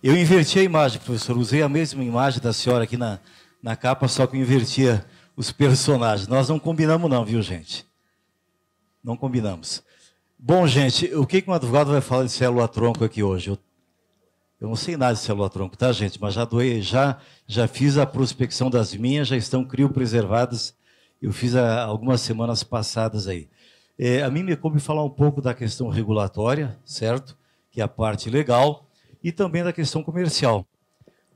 Eu inverti a imagem, professor. Usei a mesma imagem da senhora aqui na capa, só que eu invertia os personagens. Nós não combinamos não, viu, gente? Não combinamos. Bom, gente, o que um advogado vai falar de célula-tronco aqui hoje? Eu não sei nada de célula-tronco, tá, gente? Mas já doei, já fiz a prospecção das minhas, já estão criopreservadas. Eu fiz algumas semanas passadas aí. A mim me coube falar um pouco da questão regulatória, certo? Que é a parte legal, e também da questão comercial.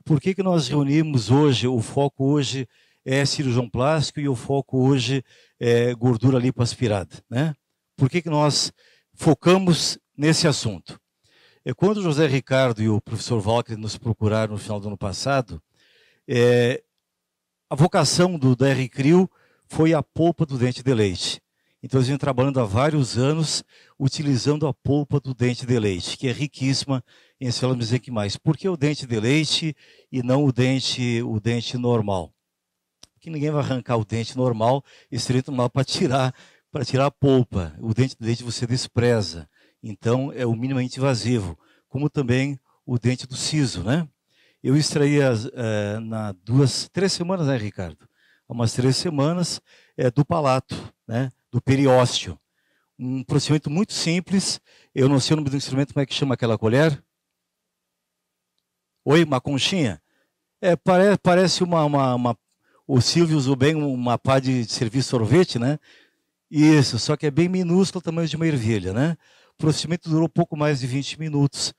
Por que nós reunimos hoje, o foco hoje é cirurgião plástico e o foco hoje é gordura lipoaspirada, né? Por que nós focamos nesse assunto? Quando o José Ricardo e o professor Walker nos procuraram no final do ano passado, a vocação da R-Crio foi a polpa do dente de leite. Então, eles vêm trabalhando há vários anos utilizando a polpa do dente de leite, que é riquíssima em células mesenquimais. Por que o dente de leite e não o dente normal? Porque ninguém vai arrancar o dente normal e seria normal para tirar a polpa. O dente de leite você despreza. Então, é o minimamente invasivo. Como também o dente do siso, né? Eu extraí na 3 semanas, né, Ricardo? Há umas 3 semanas, do palato, né? Do periósteo. Um procedimento muito simples. Eu não sei o nome do instrumento, como é que chama aquela colher? Oi, uma conchinha? Parece o Silvio usou bem uma pá de servir sorvete, né? Isso, só que é bem minúsculo, o tamanho de uma ervilha, né? O procedimento durou pouco mais de 20 minutos,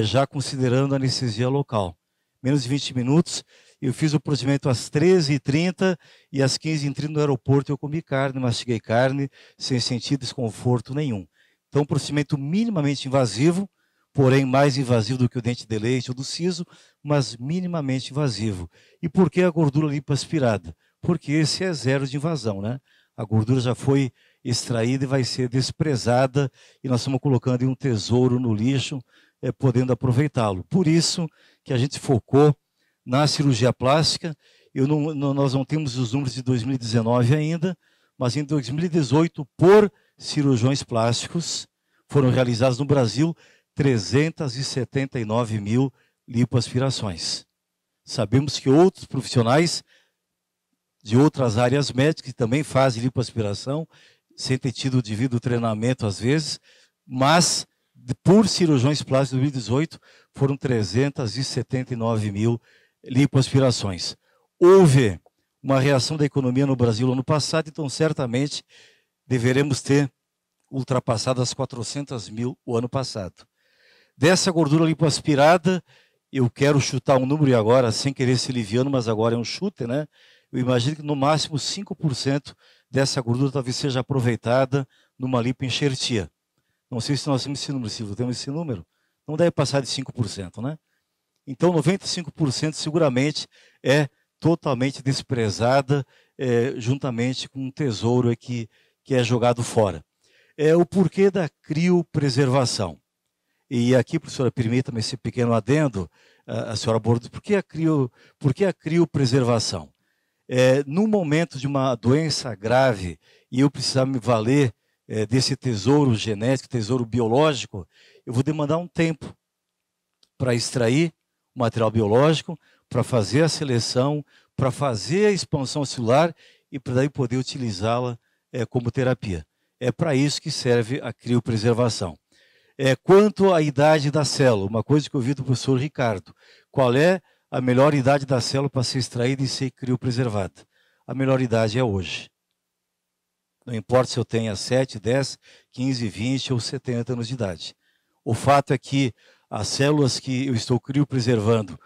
já considerando a anestesia local. Menos de 20 minutos, eu fiz o procedimento às 13h30 e às 15h30 no aeroporto eu comi carne, mastiguei carne, sem sentir desconforto nenhum. Então, um procedimento minimamente invasivo, porém mais invasivo do que o dente de leite ou do siso, mas minimamente invasivo. E por que a gordura lipoaspirada? Porque esse é zero de invasão, né? A gordura já foi extraída e vai ser desprezada e nós estamos colocando em um tesouro no lixo, podendo aproveitá-lo. Por isso que a gente focou na cirurgia plástica. Nós não temos os números de 2019 ainda, mas em 2018, por cirurgiões plásticos, foram realizadas no Brasil 379 mil lipoaspirações. Sabemos que outros profissionais de outras áreas médicas que também fazem lipoaspiração, sem ter tido devido treinamento às vezes, mas por cirurgiões plásticos de 2018 foram 379 mil lipoaspirações. Houve uma reação da economia no Brasil no ano passado, então certamente deveremos ter ultrapassado as 400 mil o ano passado. Dessa gordura lipoaspirada, eu quero chutar um número e agora, sem querer ser liviano, mas agora é um chute, né? Eu imagino que no máximo 5% dessa gordura talvez seja aproveitada numa lipoenxertia. Não sei se nós temos esse número, Silvio, temos esse número? Não deve passar de 5%, né? Então, 95% seguramente é totalmente desprezada, juntamente com um tesouro que é jogado fora. O porquê da criopreservação. E aqui, professora, permita-me esse pequeno adendo, a senhora abordou, por que a criopreservação? Num momento de uma doença grave e eu precisar me valer desse tesouro genético, tesouro biológico, eu vou demandar um tempo para extrair o material biológico, para fazer a seleção, para fazer a expansão celular e para daí poder utilizá-la como terapia. É para isso que serve a criopreservação. Quanto à idade da célula, uma coisa que eu ouvi do professor Ricardo, qual é a melhor idade da célula para ser extraída e ser criopreservada? A melhor idade é hoje. Não importa se eu tenha 7, 10, 15, 20 ou 70 anos de idade. O fato é que as células que eu estou criopreservando,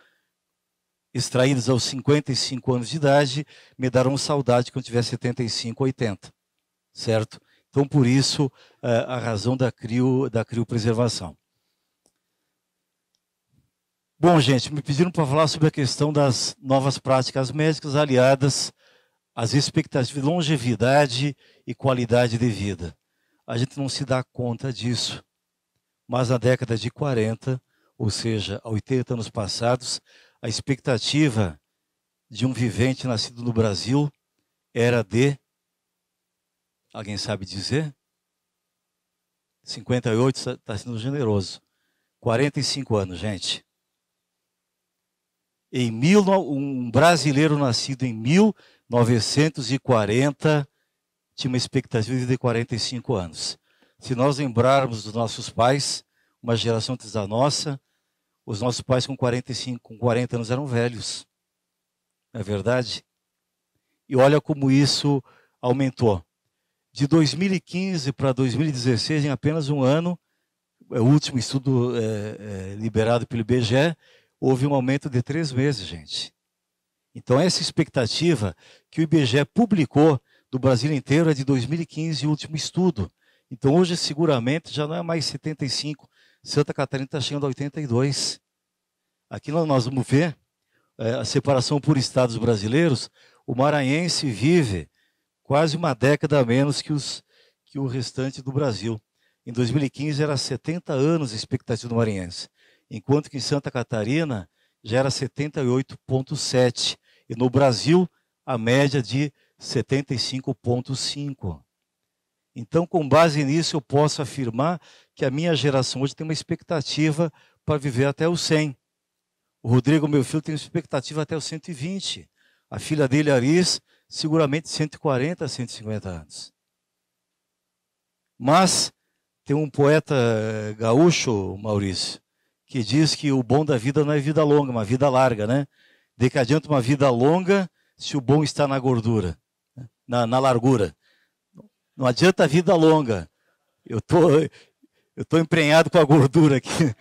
extraídas aos 55 anos de idade, me darão saudade quando tiver 75, 80. Certo? Então, por isso, a razão da criopreservação. Bom, gente, me pediram para falar sobre a questão das novas práticas médicas aliadas às expectativas de longevidade e qualidade de vida. A gente não se dá conta disso, mas na década de 40, ou seja, há 80 anos passados, a expectativa de um vivente nascido no Brasil era de, alguém sabe dizer? 58, está sendo generoso. 45 anos, gente. Um brasileiro nascido em 1940 tinha uma expectativa de 45 anos. Se nós lembrarmos dos nossos pais, uma geração antes da nossa, os nossos pais com 45, com 40 anos eram velhos. Não é verdade? E olha como isso aumentou. De 2015 para 2016, em apenas um ano, o último estudo liberado pelo IBGE, houve um aumento de 3 meses, gente. Então, essa expectativa que o IBGE publicou do Brasil inteiro é de 2015, o último estudo. Então, hoje, seguramente, já não é mais 75. Santa Catarina está chegando a 82. Aqui nós vamos ver a separação por estados brasileiros. O maranhense vive quase uma década a menos que o restante do Brasil. Em 2015 era 70 anos a expectativa do maranhense, enquanto que em Santa Catarina já era 78,7. E no Brasil, a média de 75,5. Então, com base nisso, eu posso afirmar que a minha geração hoje tem uma expectativa para viver até os 100. O Rodrigo, meu filho, tem uma expectativa até os 120. A filha dele, Aris, seguramente 140, 150 anos. Mas tem um poeta gaúcho, Maurício, que diz que o bom da vida não é vida longa, uma vida larga, né? De que adianta uma vida longa se o bom está na gordura, na largura. Não adianta a vida longa. Eu tô emprenhado com a gordura aqui.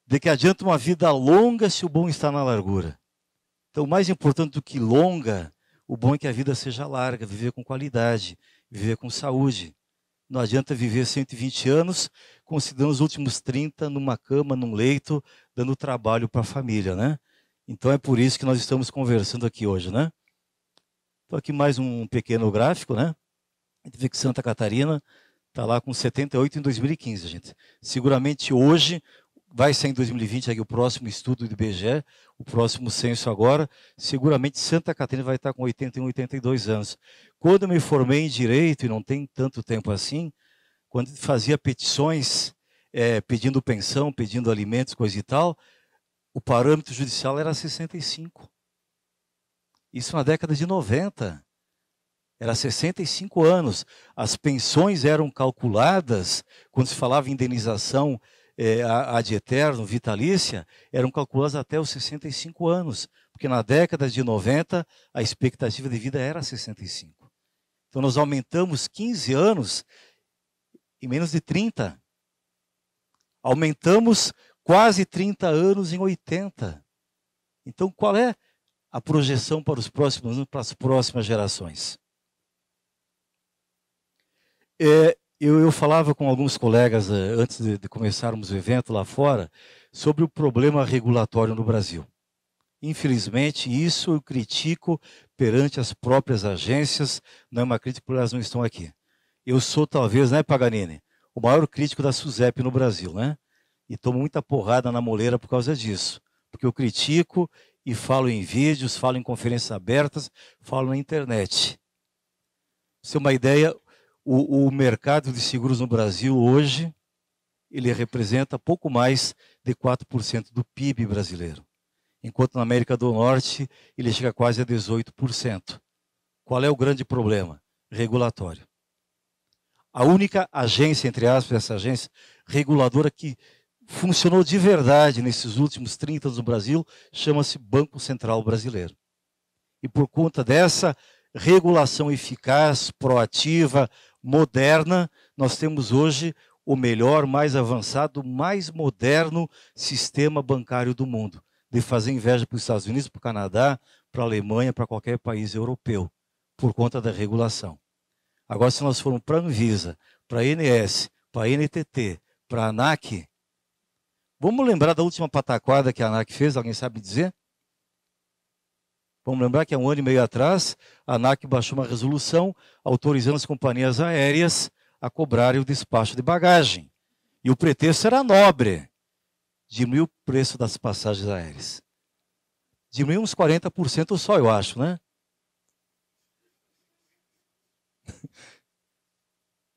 De que adianta uma vida longa se o bom está na largura. Então, mais importante do que longa, o bom é que a vida seja larga, viver com qualidade, viver com saúde. Não adianta viver 120 anos, considerando os últimos 30 numa cama, num leito, dando trabalho para a família, né? Então, é por isso que nós estamos conversando aqui hoje, né? Então, aqui mais um pequeno gráfico, né? A gente vê que Santa Catarina está lá com 78 em 2015, gente. Seguramente hoje, vai sair em 2020 aqui o próximo estudo do IBGE, o próximo censo agora, seguramente Santa Catarina vai estar com 81, 82 anos. Quando eu me formei em Direito, e não tem tanto tempo assim, quando fazia petições, pedindo pensão, pedindo alimentos, coisa e tal, o parâmetro judicial era 65. Isso na década de 90. Era 65 anos. As pensões eram calculadas, quando se falava em indenização ad eterno, vitalícia, eram calculadas até os 65 anos. Porque na década de 90, a expectativa de vida era 65. Então nós aumentamos 15 anos em menos de 30. Aumentamos quase 30 anos em 80. Então qual é a projeção para os próximos anos, para as próximas gerações? Eu falava com alguns colegas antes de começarmos o evento lá fora sobre o problema regulatório no Brasil. Infelizmente, isso eu critico perante as próprias agências, não é uma crítica porque elas não estão aqui. Eu sou talvez, né, Paganini, o maior crítico da SUSEP no Brasil, né? E tomo muita porrada na moleira por causa disso. Porque eu critico e falo em vídeos, falo em conferências abertas, falo na internet. Pra você ter uma ideia, o mercado de seguros no Brasil hoje, ele representa pouco mais de 4% do PIB brasileiro. Enquanto na América do Norte, ele chega quase a 18%. Qual é o grande problema? Regulatório. A única agência, entre aspas, essa agência reguladora que funcionou de verdade nesses últimos 30 anos no Brasil, chama-se Banco Central Brasileiro. E por conta dessa regulação eficaz, proativa, moderna, nós temos hoje o melhor, mais avançado, mais moderno sistema bancário do mundo, de fazer inveja para os Estados Unidos, para o Canadá, para a Alemanha, para qualquer país europeu, por conta da regulação. Agora, se nós formos para a Anvisa, para a ANS, para a NTT, para a ANAC, vamos lembrar da última pataquada que a ANAC fez, alguém sabe dizer? Vamos lembrar que há um ano e meio atrás, a ANAC baixou uma resolução autorizando as companhias aéreas a cobrarem o despacho de bagagem. E o pretexto era nobre, diminuir o preço das passagens aéreas. Diminuiu uns 40% só, eu acho, né?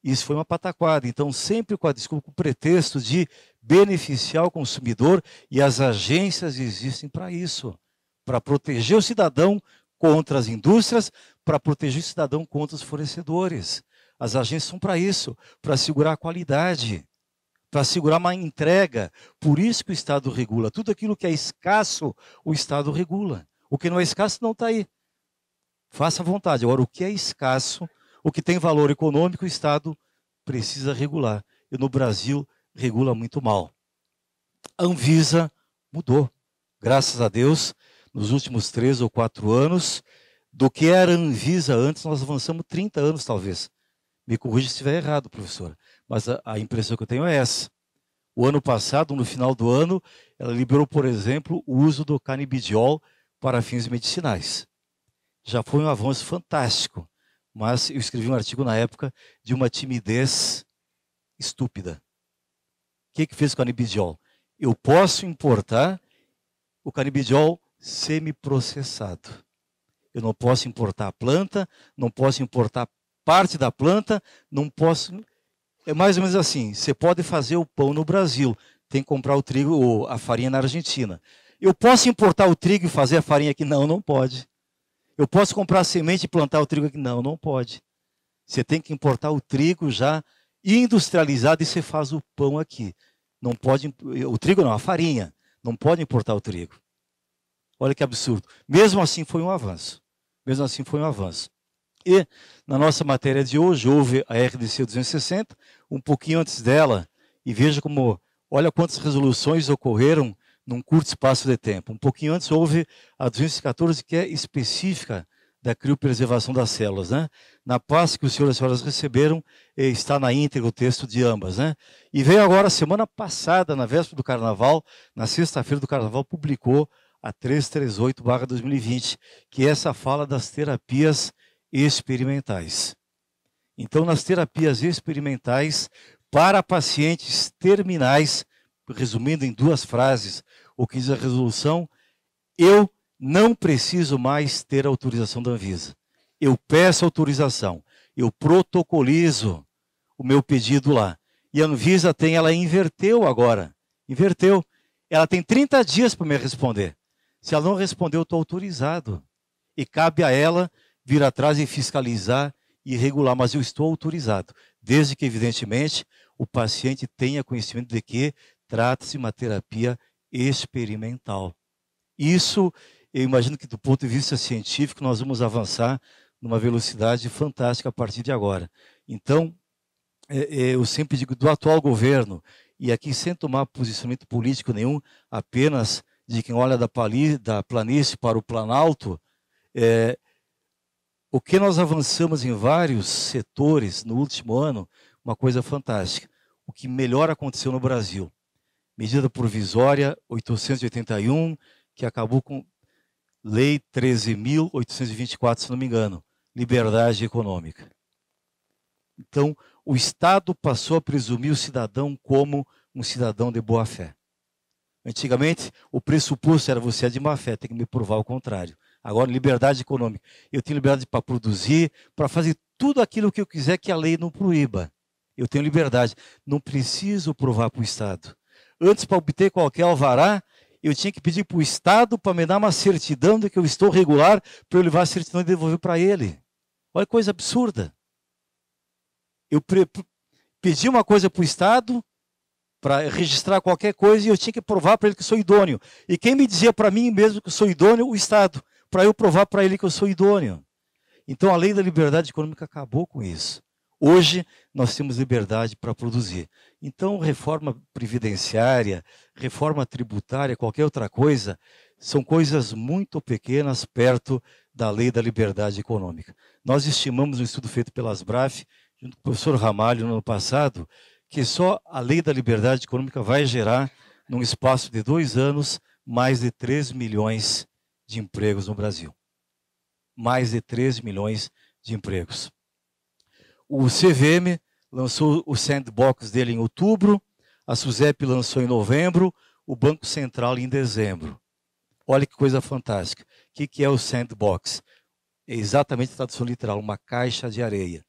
Isso foi uma pataquada. Então, sempre com a desculpa, com o pretexto de beneficiar o consumidor, e as agências existem para isso, para proteger o cidadão contra as indústrias, para proteger o cidadão contra os fornecedores. As agências são para isso, para assegurar a qualidade, para assegurar uma entrega. Por isso que o Estado regula. Tudo aquilo que é escasso, o Estado regula. O que não é escasso não está aí. Faça à vontade. Agora, o que é escasso, o que tem valor econômico, o Estado precisa regular. E no Brasil, regula muito mal. A Anvisa mudou. Graças a Deus, nos últimos 3 ou 4 anos, do que era a Anvisa antes, nós avançamos 30 anos, talvez. Me corrija se estiver errado, professora. Mas a impressão que eu tenho é essa. O ano passado, no final do ano, ela liberou, por exemplo, o uso do canabidiol para fins medicinais. Já foi um avanço fantástico, mas eu escrevi um artigo na época de uma timidez estúpida. O que fez o canabidiol? Eu posso importar o canabidiol semi-processado. Eu não posso importar a planta, não posso importar parte da planta, não posso... É mais ou menos assim, você pode fazer o pão no Brasil, tem que comprar o trigo ou a farinha na Argentina. Eu posso importar o trigo e fazer a farinha aqui? Não, não pode. Eu posso comprar a semente e plantar o trigo aqui? Não, não pode. Você tem que importar o trigo já industrializado e você faz o pão aqui. Não pode, o trigo não, a farinha. Não pode importar o trigo. Olha que absurdo. Mesmo assim foi um avanço. Mesmo assim foi um avanço. E na nossa matéria de hoje houve a RDC 260, um pouquinho antes dela, e veja como, olha quantas resoluções ocorreram num curto espaço de tempo. Um pouquinho antes houve a 214, que é específica da criopreservação das células, né? Na pasta que os senhores e as senhoras receberam, está na íntegra o texto de ambas, né? E veio agora, semana passada, na véspera do Carnaval, na sexta-feira do Carnaval, publicou a 338/2020, que é essa fala das terapias experimentais. Então, nas terapias experimentais, para pacientes terminais, resumindo em 2 frases o que diz a resolução, eu não preciso mais ter autorização da Anvisa. Eu peço autorização, eu protocolizo o meu pedido lá. E a Anvisa ela inverteu agora. Inverteu. Ela tem 30 dias para me responder. Se ela não responder, eu estou autorizado. E cabe a ela vir atrás e fiscalizar e regular, mas eu estou autorizado, desde que, evidentemente, o paciente tenha conhecimento de que trata-se de uma terapia experimental. Isso, eu imagino que do ponto de vista científico, nós vamos avançar numa velocidade fantástica a partir de agora. Então, eu sempre digo do atual governo, e aqui sem tomar posicionamento político nenhum, apenas de quem olha da planície para o planalto, o que nós avançamos em vários setores no último ano, uma coisa fantástica. O que melhor aconteceu no Brasil. Medida provisória 881, que acabou com Lei 13.824, se não me engano, liberdade econômica. Então, o Estado passou a presumir o cidadão como um cidadão de boa fé. Antigamente, o pressuposto era você é de má fé, tem que me provar o contrário. Agora, liberdade econômica. Eu tenho liberdade para produzir, para fazer tudo aquilo que eu quiser que a lei não proíba. Eu tenho liberdade. Não preciso provar para o Estado. Antes, para obter qualquer alvará, eu tinha que pedir para o Estado para me dar uma certidão de que eu estou regular, para eu levar a certidão e devolver para ele. Olha que coisa absurda. Eu pedi uma coisa para o Estado, para registrar qualquer coisa, e eu tinha que provar para ele que sou idôneo. E quem me dizia para mim mesmo que eu sou idôneo? O Estado. Para eu provar para ele que eu sou idôneo. Então a lei da liberdade econômica acabou com isso. Hoje nós temos liberdade para produzir. Então reforma previdenciária, reforma tributária, qualquer outra coisa, são coisas muito pequenas perto da lei da liberdade econômica. Nós estimamos um estudo feito pela Asbraf, junto com o professor Ramalho no ano passado, que só a lei da liberdade econômica vai gerar, num espaço de 2 anos, mais de 3 milhões de empregos no Brasil. Mais de 3 milhões de empregos. O CVM lançou o sandbox dele em outubro, a SUSEP lançou em novembro, o Banco Central em dezembro. Olha que coisa fantástica. O que é o sandbox? É exatamente a tradução literal, uma caixa de areia.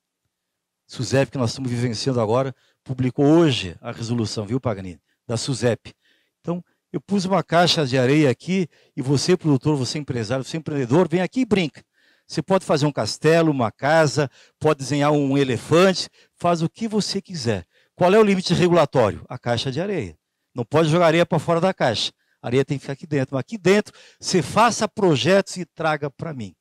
SUSEP, que nós estamos vivenciando agora, publicou hoje a resolução, viu, Paganini? da SUSEP. Então, eu pus uma caixa de areia aqui e você, produtor, você empresário, você empreendedor, vem aqui e brinca. Você pode fazer um castelo, uma casa, pode desenhar um elefante, faz o que você quiser. Qual é o limite regulatório? A caixa de areia. Não pode jogar areia para fora da caixa. A areia tem que ficar aqui dentro. Mas aqui dentro, você faça projetos e traga para mim.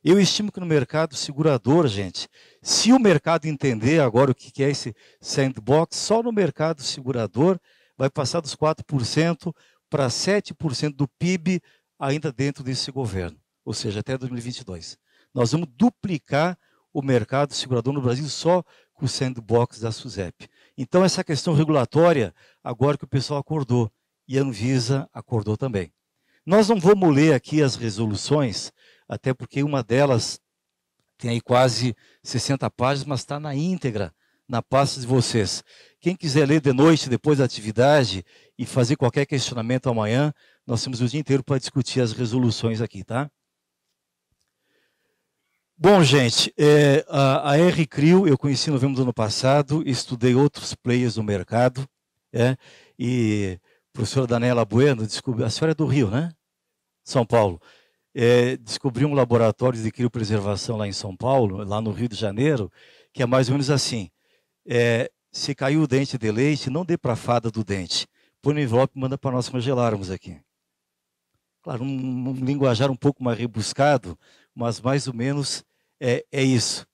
Eu estimo que no mercado segurador, gente, se o mercado entender agora o que é esse sandbox, só no mercado segurador vai passar dos 4% para 7% do PIB ainda dentro desse governo, ou seja, até 2022. Nós vamos duplicar o mercado segurador no Brasil só com o sandbox da SUSEP. Então, essa questão regulatória, agora que o pessoal acordou, e a Anvisa acordou também. Nós não vamos ler aqui as resoluções, até porque uma delas tem aí quase 60 páginas, mas está na íntegra, na pasta de vocês. Quem quiser ler de noite, depois da atividade, e fazer qualquer questionamento amanhã, nós temos o dia inteiro para discutir as resoluções aqui, tá? Bom, gente, a R-Crio eu conheci em novembro do ano passado, estudei outros players no mercado, e a professora Daniela Bueno, a senhora é do Rio, né? São Paulo. Descobri um laboratório de criopreservação lá em São Paulo, lá no Rio de Janeiro, que é mais ou menos assim. Se caiu o dente de leite, não dê para a fada do dente. Põe no envelope e manda para nós congelarmos aqui. Claro, um linguajar um pouco mais rebuscado, mas mais ou menos é isso.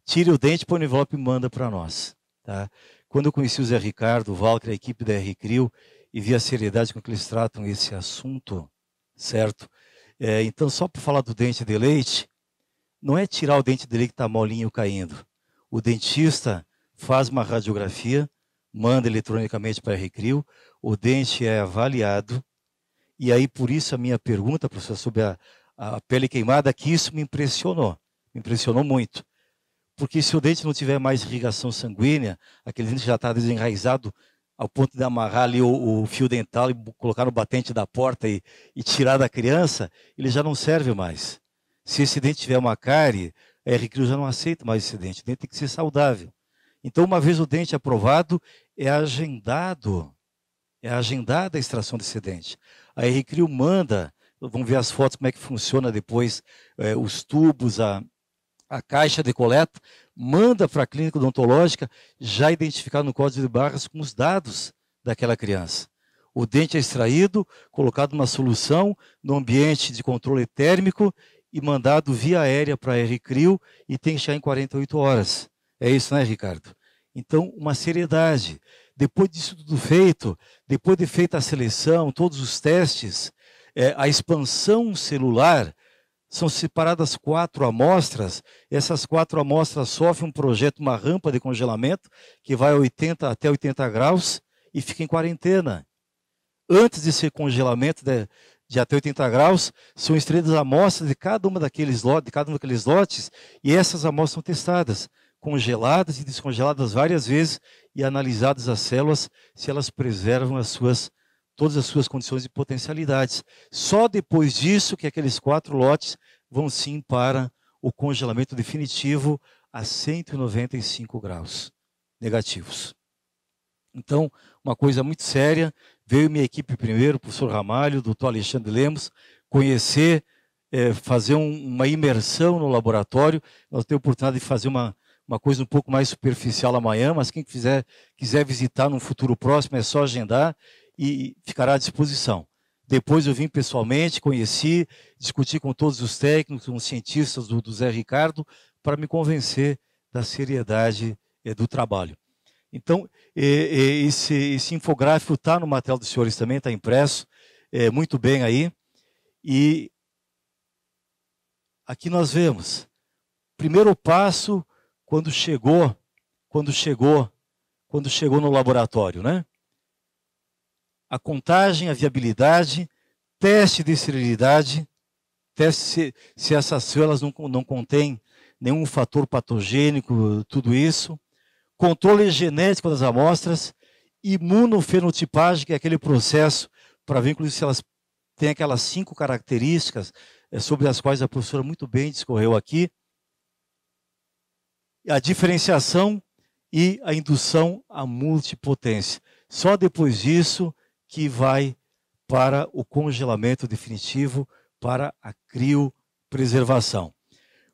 Tire o dente, põe no envelope e manda para nós. Tá? Quando eu conheci o Zé Ricardo, o Walker, a equipe da R-Crio, e vi a seriedade com que eles tratam esse assunto, certo? Então, só para falar do dente de leite, não é tirar o dente de leite que está molinho caindo. O dentista faz uma radiografia, manda eletronicamente para a R-Crio, o dente é avaliado, e aí por isso a minha pergunta, professor, sobre a pele queimada, que isso me impressionou muito. Porque se o dente não tiver mais irrigação sanguínea, aquele dente já está desenraizado ao ponto de amarrar ali o fio dental e colocar no batente da porta e tirar da criança, ele já não serve mais. Se esse dente tiver uma cárie, a R-Crio já não aceita mais esse dente. O dente tem que ser saudável. Então, uma vez o dente aprovado, é agendada a extração desse dente. A R-Crio manda, vamos ver as fotos, como é que funciona depois, os tubos, a caixa de coleta, manda para a clínica odontológica já identificado no código de barras com os dados daquela criança. O dente é extraído, colocado numa solução no ambiente de controle térmico e mandado via aérea para a R-Crio e tem que chegar em 48 horas. É isso, né, Ricardo? Então, uma seriedade. Depois disso tudo feito, depois de feita a seleção, todos os testes, a expansão celular, são separadas 4 amostras, essas 4 amostras sofrem um projeto, uma rampa de congelamento, que vai até 80 graus e fica em quarentena. Antes desse congelamento de até 80 graus, são extraídas amostras de cada um daqueles lotes, e essas amostras são testadas, congeladas e descongeladas várias vezes, e analisadas as células, se elas preservam todas as suas condições e potencialidades. Só depois disso que aqueles 4 lotes vão sim para o congelamento definitivo a 195 graus negativos. Então, uma coisa muito séria, veio minha equipe primeiro, o professor Ramalho, o doutor Alexandre Lemos, conhecer, fazer uma imersão no laboratório. Nós temos a oportunidade de fazer uma coisa um pouco mais superficial amanhã, mas quem quiser visitar num futuro próximo é só agendar e ficará à disposição. Depois eu vim pessoalmente, conheci, discuti com todos os técnicos, com os cientistas do Zé Ricardo, para me convencer da seriedade do trabalho. Então, esse infográfico está no material dos senhores também, está impresso, muito bem aí. E aqui nós vemos, primeiro passo, quando chegou no laboratório, né? A contagem, a viabilidade, teste de esterilidade, teste se essas células não contêm nenhum fator patogênico, tudo isso. Controle genético das amostras, imunofenotipagem, que é aquele processo para ver, inclusive, se elas têm aquelas 5 características sobre as quais a professora muito bem discorreu aqui. A diferenciação e a indução à multipotência. Só depois disso que vai para o congelamento definitivo, para a criopreservação.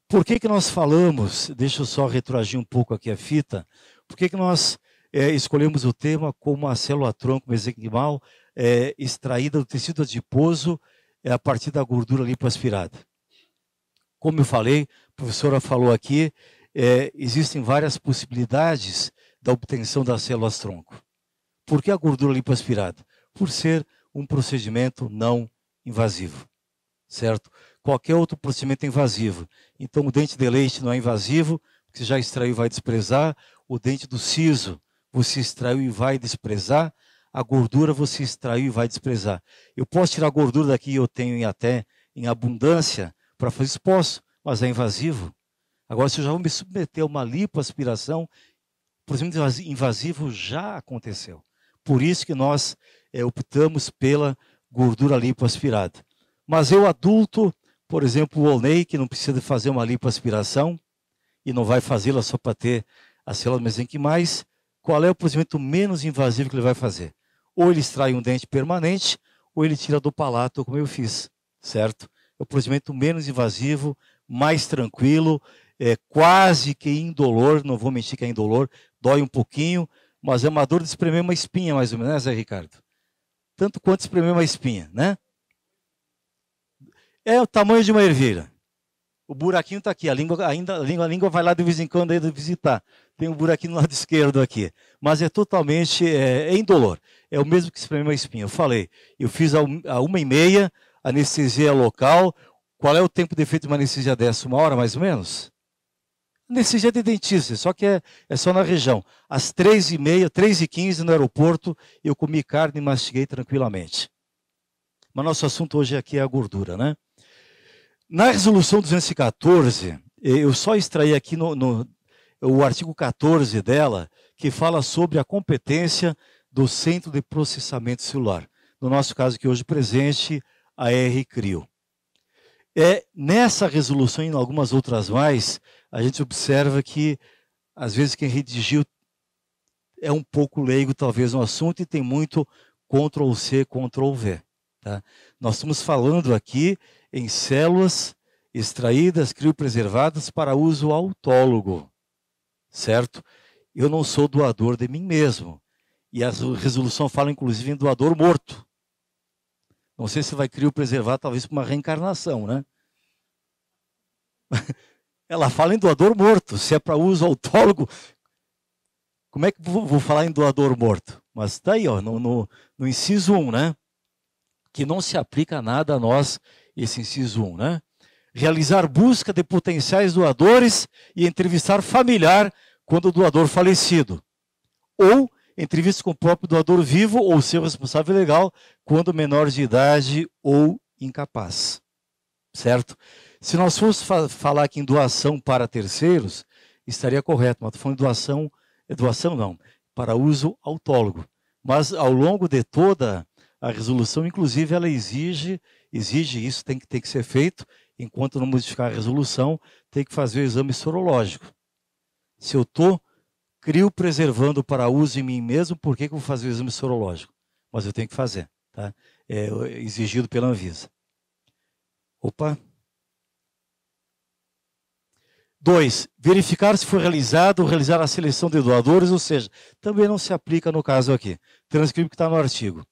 Por que nós falamos, deixa eu só retroagir um pouco aqui a fita, por que nós escolhemos o tema como a célula-tronco mesenquimal extraída do tecido adiposo a partir da gordura lipoaspirada? Como eu falei, a professora falou aqui, existem várias possibilidades da obtenção das células-tronco. Por que a gordura lipoaspirada? Por ser um procedimento não invasivo, certo? Qualquer outro procedimento é invasivo. Então, o dente de leite não é invasivo, porque já extraiu e vai desprezar. O dente do siso, você extraiu e vai desprezar. A gordura, você extraiu e vai desprezar. Eu posso tirar a gordura daqui, eu tenho até em abundância para fazer isso, posso, mas é invasivo. Agora, se eu já vou me submeter a uma lipoaspiração, o procedimento invasivo já aconteceu. Por isso que nós optamos pela gordura lipoaspirada. Mas eu adulto, por exemplo, o Olney, que não precisa fazer uma lipoaspiração e não vai fazê-la só para ter as células mesenquimais, qual é o procedimento menos invasivo que ele vai fazer? Ou ele extrai um dente permanente, ou ele tira do palato, como eu fiz, certo? É o procedimento menos invasivo, mais tranquilo, quase que indolor, não vou mentir que é indolor, dói um pouquinho, mas é uma dor de espremer uma espinha, mais ou menos, né, Zé Ricardo? Tanto quanto espremer uma espinha, né? É o tamanho de uma ervilha. O buraquinho está aqui, a língua vai lá de vez em quando visitar. Tem um buraquinho no lado esquerdo aqui. Mas é totalmente indolor. É o mesmo que espremer uma espinha. Eu falei, eu fiz a 1h30, anestesia local. Qual é o tempo de efeito de uma anestesia dessa? 1 hora mais ou menos? Anestesia de dentista, só que é só na região. Às 3h30, 3h15 no aeroporto, eu comi carne e mastiguei tranquilamente. Mas nosso assunto hoje aqui é a gordura, né? Na resolução 214, eu só extraí aqui o artigo 14 dela, que fala sobre a competência do Centro de Processamento Celular. No nosso caso aqui hoje presente, a RCRIO. Nessa resolução e em algumas outras mais, a gente observa que, às vezes, quem redigiu é um pouco leigo, talvez, no assunto, e tem muito Ctrl+C, Ctrl+V. Tá? Nós estamos falando aqui em células extraídas, criopreservadas para uso autólogo, certo? Eu não sou doador de mim mesmo. E a resolução fala, inclusive, em doador morto. Não sei se vai criopreservar, talvez para uma reencarnação, né? Ela fala em doador morto. Se é para uso autólogo, como é que vou falar em doador morto? Mas está aí, ó, no inciso 1, né? Que não se aplica a nada a nós, esse inciso 1, né? Realizar busca de potenciais doadores e entrevistar familiar quando o doador falecido. Ou entrevista com o próprio doador vivo ou seu responsável legal quando menor de idade ou incapaz. Certo? Se nós formos falar aqui em doação para terceiros, estaria correto, mas estou falando de doação não, para uso autólogo. Mas ao longo de toda a resolução, inclusive, ela exige isso, tem que ser feito, enquanto não modificar a resolução, tem que fazer o exame sorológico. Se eu estou criopreservando para uso em mim mesmo, por que eu vou fazer o exame sorológico? Mas eu tenho que fazer, tá? É exigido pela Anvisa. Opa! 2. Verificar se foi realizar a seleção de doadores, ou seja, também não se aplica no caso aqui. Transcrito que está no artigo.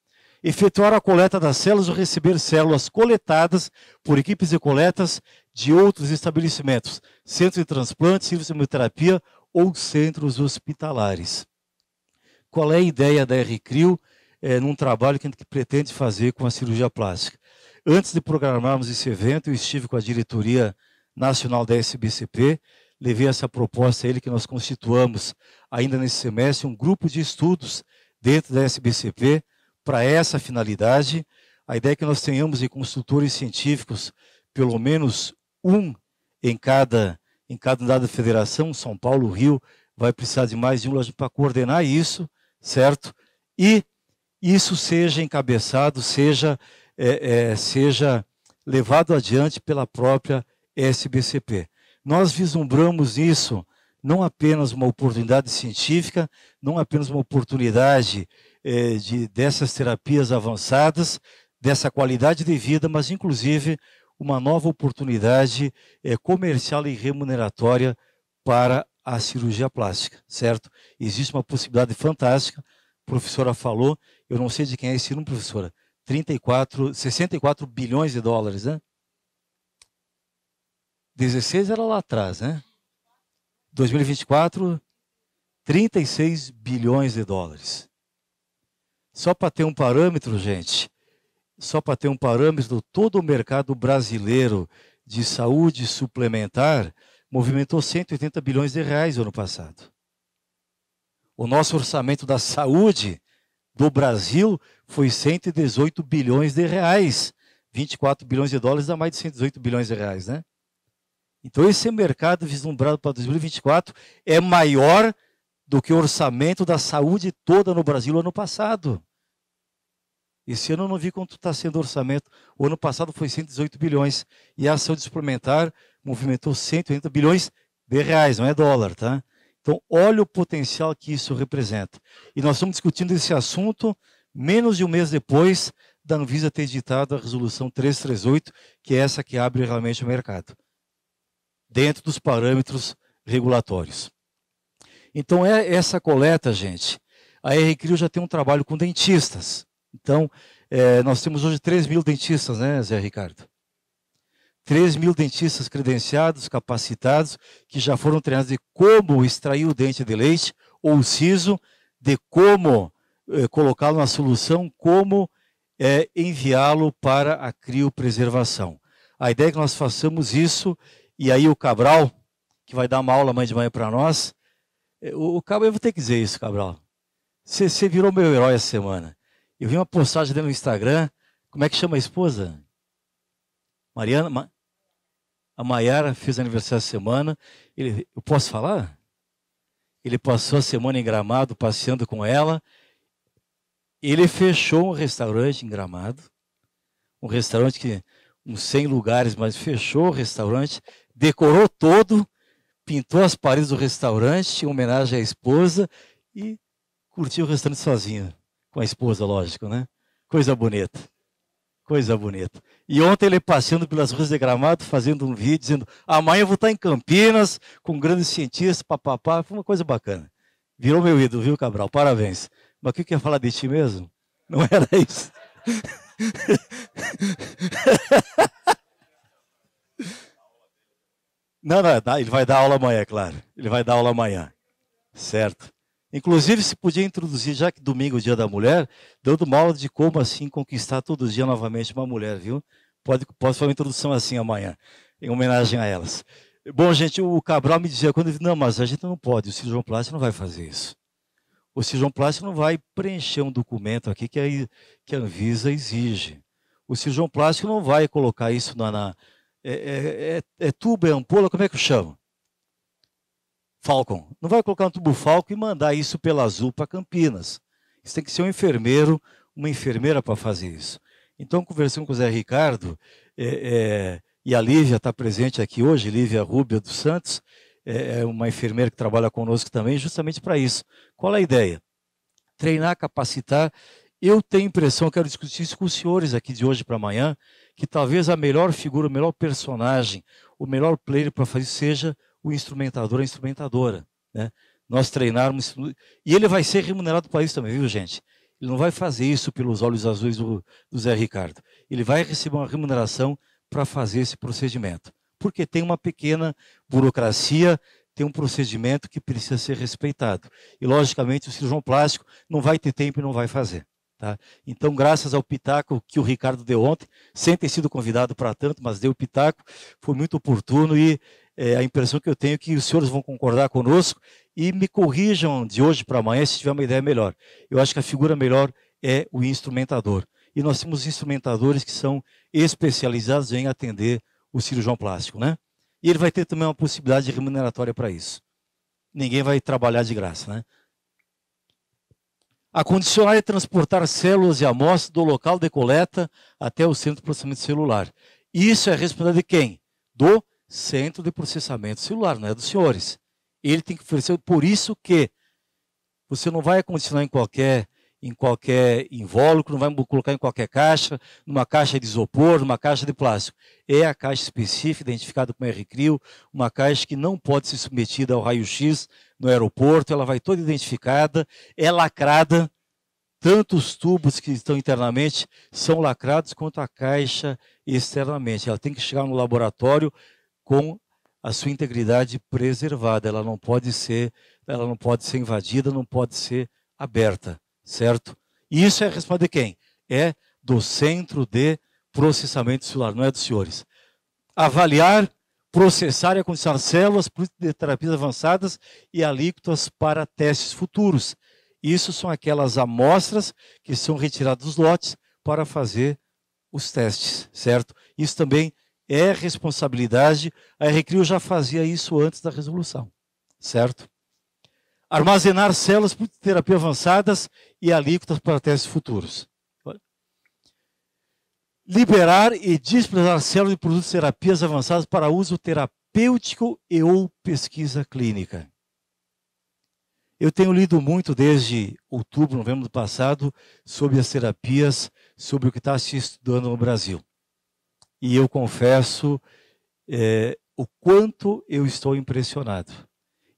Efetuar a coleta das células ou receber células coletadas por equipes de coletas de outros estabelecimentos, centros de transplante, serviços de quimioterapia ou centros hospitalares. Qual é a ideia da RCRIO num trabalho que a gente pretende fazer com a cirurgia plástica? Antes de programarmos esse evento, eu estive com a diretoria nacional da SBCP, levei essa proposta a ele que nós constituamos ainda nesse semestre um grupo de estudos dentro da SBCP para essa finalidade. A ideia é que nós tenhamos consultores científicos, pelo menos um em cada unidade da federação, São Paulo, Rio, vai precisar de mais de um para coordenar isso, certo? E isso seja encabeçado, seja levado adiante pela própria SBCP. Nós vislumbramos isso não apenas uma oportunidade científica, não apenas uma oportunidade dessas terapias avançadas, dessa qualidade de vida, mas inclusive uma nova oportunidade comercial e remuneratória para a cirurgia plástica, certo? Existe uma possibilidade fantástica, a professora falou, eu não sei de quem é esse número, professora, 64 bilhões de dólares, né? 16 era lá atrás, né? 2024, 36 bilhões de dólares. Só para ter um parâmetro, gente, só para ter um parâmetro, todo o mercado brasileiro de saúde suplementar movimentou 180 bilhões de reais no ano passado. O nosso orçamento da saúde do Brasil foi 118 bilhões de reais. 24 bilhões de dólares dá mais de 118 bilhões de reais, né? Então esse mercado vislumbrado para 2024 é maior do que o orçamento da saúde toda no Brasil no ano passado. Esse ano eu não vi quanto está sendo o orçamento. O ano passado foi 118 bilhões. E a saúde suplementar movimentou 180 bilhões de reais, não é dólar, tá? Então, olha o potencial que isso representa. E nós estamos discutindo esse assunto menos de um mês depois da Anvisa ter editado a resolução 338, que é essa que abre realmente o mercado, dentro dos parâmetros regulatórios. Então, essa coleta, gente, a RCRIO já tem um trabalho com dentistas. Então, nós temos hoje 3 mil dentistas, né, Zé Ricardo? 3 mil dentistas credenciados, capacitados, que já foram treinados de como extrair o dente de leite, ou o siso, de como colocá-lo na solução, como enviá-lo para a criopreservação. A ideia é que nós façamos isso, e aí o Cabral, que vai dar uma aula amanhã de manhã para nós, o Cabral, eu vou ter que dizer isso, Cabral. Você virou meu herói essa semana. Eu vi uma postagem dele no Instagram. Como é que chama a esposa? Mariana? A Maiara fez aniversário essa semana. Eu posso falar? Ele passou a semana em Gramado, passeando com ela. Ele fechou um restaurante em Gramado. Um restaurante que, uns 100 lugares, mas fechou o restaurante. Decorou todo. Pintou as paredes do restaurante, em homenagem à esposa. E curtiu o restaurante sozinho. Com a esposa, lógico, né? Coisa bonita. Coisa bonita. E ontem ele passeando pelas ruas de Gramado, fazendo um vídeo, dizendo, amanhã eu vou estar em Campinas, com grandes cientistas, papapá. Foi uma coisa bacana. Virou meu ídolo, viu, Cabral? Parabéns. Mas o que eu ia falar de ti mesmo? Não era isso. Não, ele vai dar aula amanhã, claro. Ele vai dar aula amanhã. Certo. Inclusive, se podia introduzir, já que domingo é o Dia da Mulher, dando uma aula de como, assim, conquistar todo dia novamente uma mulher, viu? Posso fazer uma introdução assim amanhã, em homenagem a elas. Bom, gente, o Cabral me dizia, quando ele disse, não, mas a gente não pode, o cirurgião plástico não vai fazer isso. O cirurgião plástico não vai preencher um documento aqui que a Anvisa exige. O cirurgião plástico não vai colocar isso tubo, é ampola, como é que eu chamo? Falcon. Não vai colocar um tubo Falcon e mandar isso pela Azul para Campinas. Isso tem que ser um enfermeiro, uma enfermeira para fazer isso. Então, conversando com o Zé Ricardo, e a Lívia está presente aqui hoje, Lívia Rúbia dos Santos, é uma enfermeira que trabalha conosco também, justamente para isso. Qual é a ideia? Treinar, capacitar. Eu tenho impressão, quero discutir isso com os senhores aqui de hoje para amanhã, que talvez a melhor figura, o melhor personagem, o melhor player para fazer isso seja o instrumentador, a instrumentadora, né? Nós treinarmos, e ele vai ser remunerado para isso também, viu, gente? Ele não vai fazer isso pelos olhos azuis do Zé Ricardo. Ele vai receber uma remuneração para fazer esse procedimento, porque tem uma pequena burocracia, tem um procedimento que precisa ser respeitado. E, logicamente, o cirurgião plástico não vai ter tempo e não vai fazer. Tá? Então, graças ao pitaco que o Ricardo deu ontem, sem ter sido convidado para tanto, mas deu o pitaco, foi muito oportuno e a impressão que eu tenho é que os senhores vão concordar conosco e me corrijam de hoje para amanhã se tiver uma ideia melhor. Eu acho que a figura melhor é o instrumentador. E nós temos instrumentadores que são especializados em atender o cirurgião plástico, né? E ele vai ter também uma possibilidade remuneratória para isso. Ninguém vai trabalhar de graça, né? Acondicionar e transportar células e amostras do local de coleta até o centro de processamento celular. Isso é responsabilidade de quem? Do centro de processamento celular, não é dos senhores. Ele tem que oferecer, por isso que você não vai acondicionar em qualquer invólucro, não vai colocar em qualquer caixa, numa caixa de isopor, numa caixa de plástico. É a caixa específica, identificada como RCRIO, uma caixa que não pode ser submetida ao raio-x no aeroporto, ela vai toda identificada, é lacrada, tanto os tubos que estão internamente são lacrados, quanto a caixa externamente. Ela tem que chegar no laboratório com a sua integridade preservada, ela não pode ser invadida, não pode ser aberta, certo? E isso é a responsabilidade de quem? É do Centro de Processamento Celular, não é dos senhores. Avaliar, processar e acondicionar células de terapias avançadas e alíquotas para testes futuros. Isso são aquelas amostras que são retiradas dos lotes para fazer os testes, certo? Isso também é responsabilidade, a RCRIO já fazia isso antes da resolução, certo? Armazenar células por terapia avançadas e alíquotas para testes futuros. Liberar e disponibilizar células de produtos de terapias avançadas para uso terapêutico e ou pesquisa clínica. Eu tenho lido muito desde outubro, novembro do passado, sobre as terapias, sobre o que está se estudando no Brasil. E eu confesso o quanto eu estou impressionado.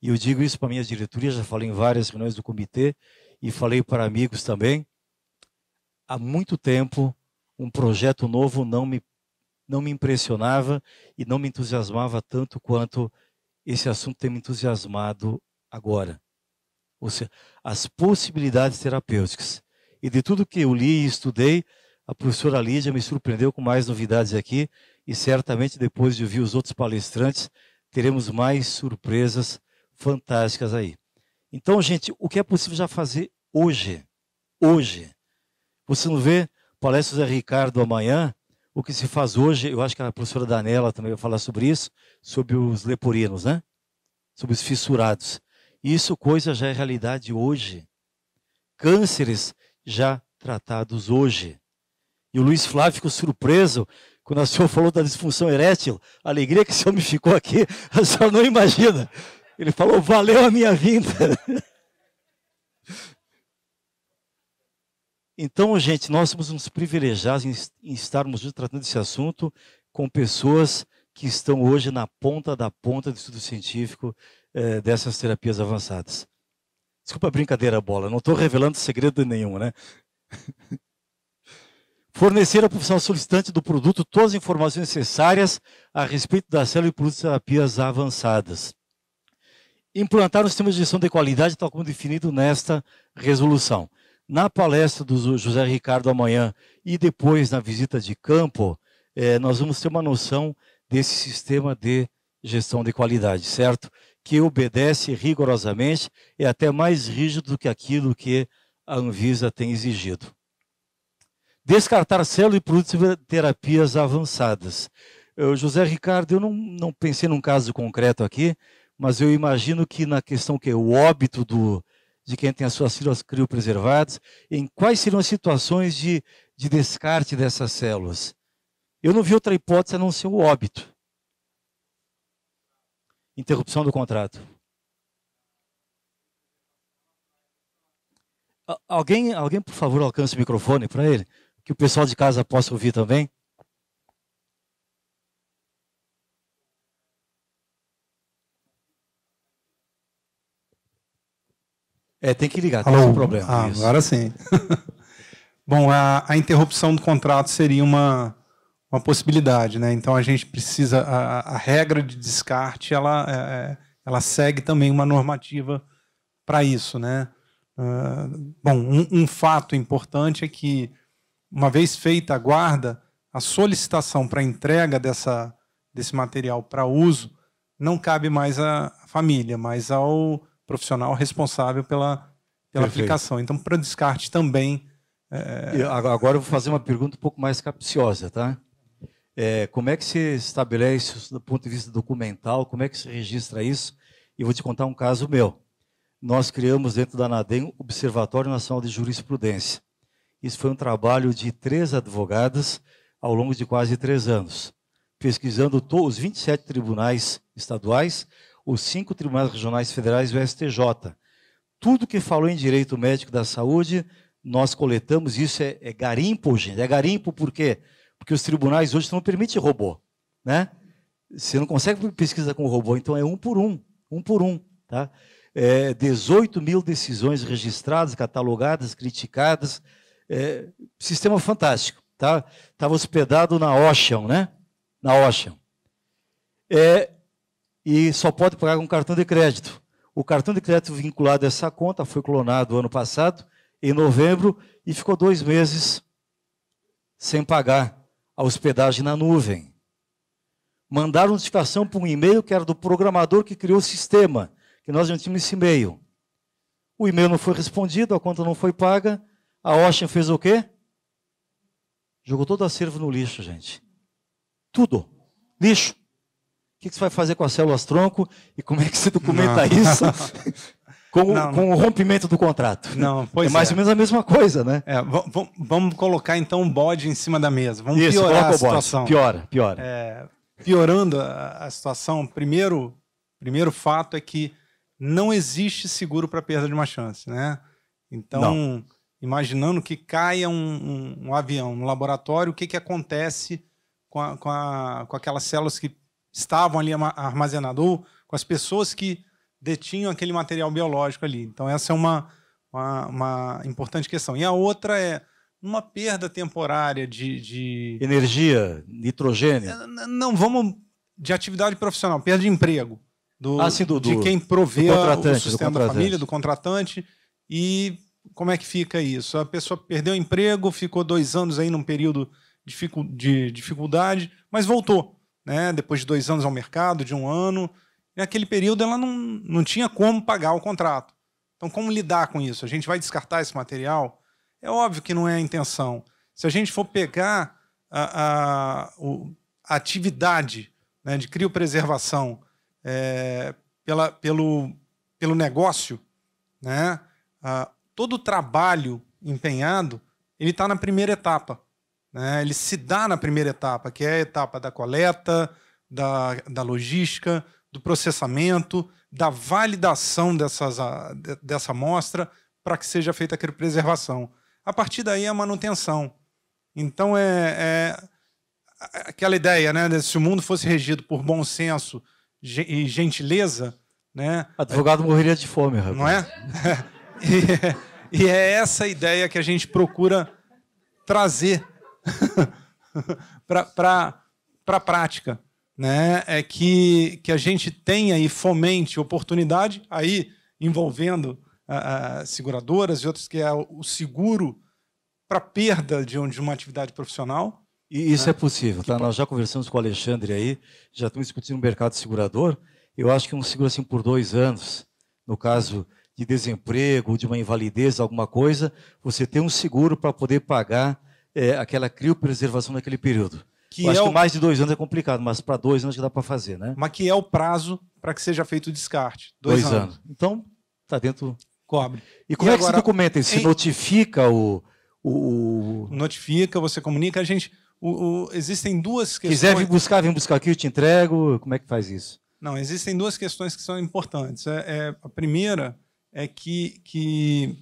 E eu digo isso para a minha diretoria, já falei em várias reuniões do comitê e falei para amigos também. Há muito tempo, um projeto novo não me impressionava e não me entusiasmava tanto quanto esse assunto tem me entusiasmado agora. Ou seja, as possibilidades terapêuticas. E de tudo que eu li e estudei, a professora Lídia me surpreendeu com mais novidades aqui e certamente depois de ouvir os outros palestrantes, teremos mais surpresas fantásticas aí. Então, gente, o que é possível já fazer hoje? Hoje. Você não vê palestra do Zé Ricardo amanhã? O que se faz hoje, eu acho que a professora Danella também vai falar sobre isso, sobre os leporinos, né? Sobre os fissurados. Isso coisa já é realidade hoje. Cânceres já tratados hoje. E o Luiz Flávio ficou surpreso quando a senhora falou da disfunção erétil. A alegria que esse homem ficou aqui, a senhora não imagina. Ele falou, valeu a minha vinda. Então, gente, nós somos uns privilegiados em estarmos juntos tratando desse assunto com pessoas que estão hoje na ponta da ponta do estudo científico dessas terapias avançadas. Desculpa a brincadeira, bola, não estou revelando segredo nenhum, né? Fornecer ao profissional solicitante do produto todas as informações necessárias a respeito da célula e produtos de terapias avançadas. Implantar um sistema de gestão de qualidade, tal como definido nesta resolução. Na palestra do José Ricardo amanhã e depois na visita de campo, nós vamos ter uma noção desse sistema de gestão de qualidade, certo? Que obedece rigorosamente, é até mais rígido do que aquilo que a Anvisa tem exigido. Descartar células e produtos de terapias avançadas. José Ricardo, eu não pensei num caso concreto aqui, mas eu imagino que na questão que é o óbito de quem tem as suas células criopreservadas, em quais seriam as situações de descarte dessas células? Eu não vi outra hipótese a não ser o óbito. Interrupção do contrato. Alguém, por favor, alcance o microfone para ele, que o pessoal de casa possa ouvir também. Tem que ligar, tem esse problema. Agora sim. Bom, a interrupção do contrato seria uma possibilidade, né? Então a gente precisa, a regra de descarte, ela segue também uma normativa para isso, né? Bom, um fato importante é que, uma vez feita a guarda, a solicitação para entrega desse material para uso não cabe mais à família, mas ao profissional responsável pela aplicação. Então, para descarte também... Agora eu vou fazer uma pergunta um pouco mais capciosa, tá? Como é que se estabelece isso do ponto de vista documental? Como é que se registra isso? E vou te contar um caso meu. Nós criamos dentro da ANADEM o Observatório Nacional de Jurisprudência. Isso foi um trabalho de 3 advogadas ao longo de quase 3 anos, pesquisando os 27 tribunais estaduais, os 5 tribunais regionais federais e o STJ. Tudo que falou em direito médico da saúde, nós coletamos. Isso é garimpo, gente. É garimpo por quê? Porque os tribunais hoje não permitem robô, né? Você não consegue pesquisa com robô, então é um por um, tá? 18 mil decisões registradas, catalogadas, criticadas, sistema fantástico, tá? Estava hospedado na Ocean, né? Na Ocean. E só pode pagar com cartão de crédito. O cartão de crédito vinculado a essa conta foi clonado ano passado, em novembro, e ficou 2 meses sem pagar a hospedagem na nuvem. Mandaram notificação para um e-mail que era do programador que criou o sistema, que nós já tínhamos esse e-mail. O e-mail não foi respondido, a conta não foi paga. A Ocean fez o quê? Jogou todo o acervo no lixo, gente. Tudo. Lixo. O que você vai fazer com as células-tronco e como é que você documenta isso com o rompimento do contrato? Não, pois mais ou menos a mesma coisa, né? Vamos colocar, então, um bode em cima da mesa. Vamos isso, piorar a situação. Piora. Piorando a situação, primeiro fato é que não existe seguro para perda de uma chance, né? Então, imaginando que caia um avião no laboratório, o que acontece com aquelas células que estavam ali armazenadas, ou com as pessoas que detinham aquele material biológico ali. Então, essa é uma importante questão. E a outra é uma perda temporária de energia, nitrogênio. Não, vamos de atividade profissional, perda de emprego. De quem provê o sustento da família, do contratante. E como é que fica isso? A pessoa perdeu o emprego, ficou 2 anos aí num período de dificuldade, mas voltou, né? Depois de 2 anos ao mercado, de 1 ano. E naquele período ela não tinha como pagar o contrato. Então, como lidar com isso? A gente vai descartar esse material? É óbvio que não é a intenção. Se a gente for pegar a atividade, né, de criopreservação pelo negócio, né, todo o trabalho empenhado, ele está na primeira etapa. Né? Ele se dá na primeira etapa, que é a etapa da coleta, da logística, do processamento, da validação dessa amostra para que seja feita a criopreservação. A partir daí, a manutenção. Então, aquela ideia, né, se o mundo fosse regido por bom senso e gentileza, né, advogado morreria de fome, rapaz. Não é? E é essa ideia que a gente procura trazer para a prática, né? É que a gente tenha e fomente oportunidade, aí envolvendo seguradoras e outras, que é o seguro para perda de uma atividade profissional. E isso é possível, tá? Nós já conversamos com o Alexandre aí, já estamos discutindo o mercado segurador. Eu acho que um seguro assim por 2 anos, no caso de desemprego, de uma invalidez, alguma coisa, você tem um seguro para poder pagar aquela criopreservação naquele período. Eu acho que mais de 2 anos é complicado, mas para 2 anos que dá para fazer, né? Mas que é o prazo para que seja feito o descarte. 2 anos. Então, está dentro... Cobre. E como é que se documenta isso? Se notifica Notifica, você comunica. A gente... existem 2 questões... Quiser vem buscar aqui, eu te entrego. Como é que faz isso? Não, existem 2 questões que são importantes. A primeira é que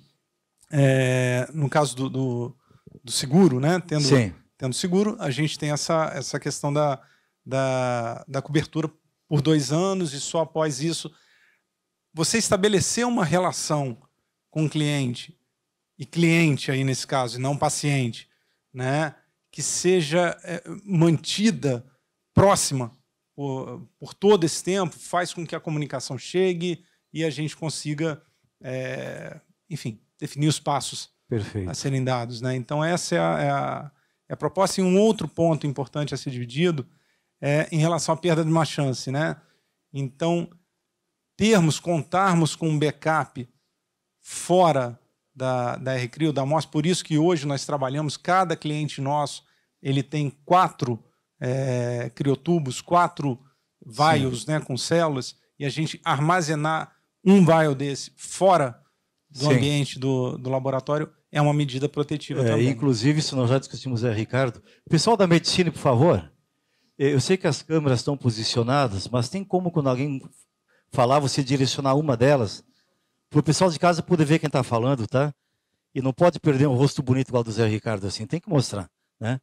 no caso do seguro, né, tendo seguro, a gente tem essa questão da cobertura por 2 anos, e só após isso você estabelecer uma relação com o cliente, e cliente aí nesse caso, e não paciente, né, que seja mantida próxima por todo esse tempo, faz com que a comunicação chegue e a gente consiga, enfim, definir os passos a serem dados, né? Então, essa é a proposta. E um outro ponto importante a ser dividido é em relação à perda de uma chance, né? Então, contarmos com um backup fora da RCRIO, da amostra. Por isso que hoje nós trabalhamos, cada cliente nosso ele tem 4 criotubos, 4 vials, né, com células, e a gente armazenar um vial desse fora do ambiente do laboratório é uma medida protetiva também. Inclusive, isso nós já discutimos, Ricardo. Pessoal da medicina, por favor, eu sei que as câmeras estão posicionadas, mas tem como, quando alguém falar, você direcionar uma delas, para o pessoal de casa poder ver quem está falando, tá? E não pode perder um rosto bonito igual do Zé Ricardo assim, tem que mostrar, né?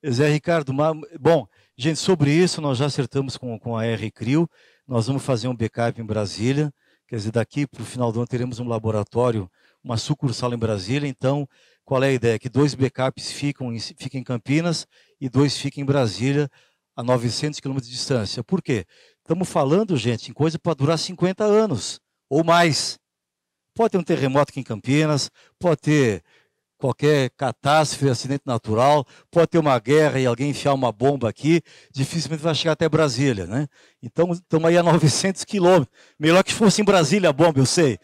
Zé Ricardo, bom, gente, sobre isso nós já acertamos com a R-Crio, nós vamos fazer um backup em Brasília, quer dizer, daqui para o final do ano teremos um laboratório, uma sucursal em Brasília, então, qual é a ideia? Que 2 backups fiquem em Campinas e 2 fiquem em Brasília, a 900 quilômetros de distância. Por quê? Estamos falando, gente, em coisa para durar 50 anos, ou mais. Pode ter um terremoto aqui em Campinas, pode ter qualquer catástrofe, acidente natural, pode ter uma guerra e alguém enfiar uma bomba aqui, dificilmente vai chegar até Brasília, né? Então, estamos aí a 900 quilômetros. Melhor que fosse em Brasília a bomba, eu sei.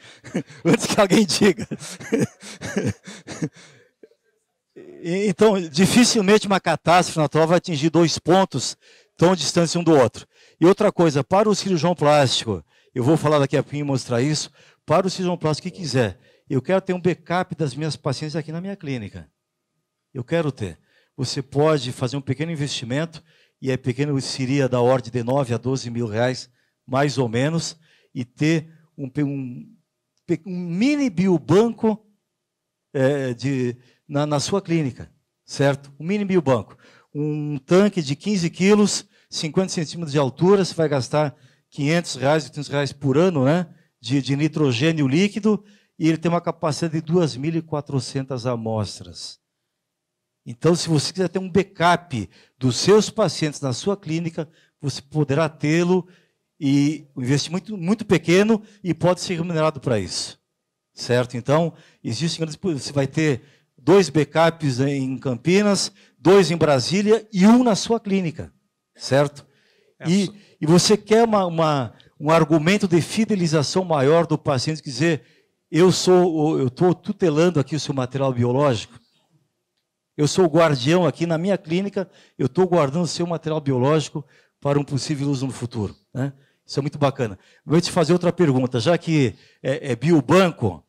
Antes que alguém diga. Então, dificilmente uma catástrofe natural vai atingir 2 pontos tão distantes um do outro. E outra coisa, para o cirurgião plástico, eu vou falar daqui a pouquinho e mostrar isso, para o cirurgião plástico que quiser, eu quero ter um backup das minhas pacientes aqui na minha clínica. Eu quero ter. Você pode fazer um pequeno investimento, e é pequeno, seria da ordem de 9 a 12 mil reais, mais ou menos, e ter um mini biobanco na sua clínica, certo? Um mini biobanco. Um tanque de 15 quilos, 50 centímetros de altura, você vai gastar R$500, R$800 por ano, né? De nitrogênio líquido, e ele tem uma capacidade de 2.400 amostras. Então, se você quiser ter um backup dos seus pacientes na sua clínica, você poderá tê-lo, e um investimento muito pequeno, e pode ser remunerado para isso. Certo? Então, você vai ter 2 backups em Campinas, 2 em Brasília e 1 na sua clínica. Certo? E você quer um argumento de fidelização maior do paciente, quer dizer, eu estou tutelando aqui o seu material biológico, eu sou o guardião aqui na minha clínica, eu estou guardando o seu material biológico para um possível uso no futuro, né? Isso é muito bacana. Vou te fazer outra pergunta, já que é biobanco,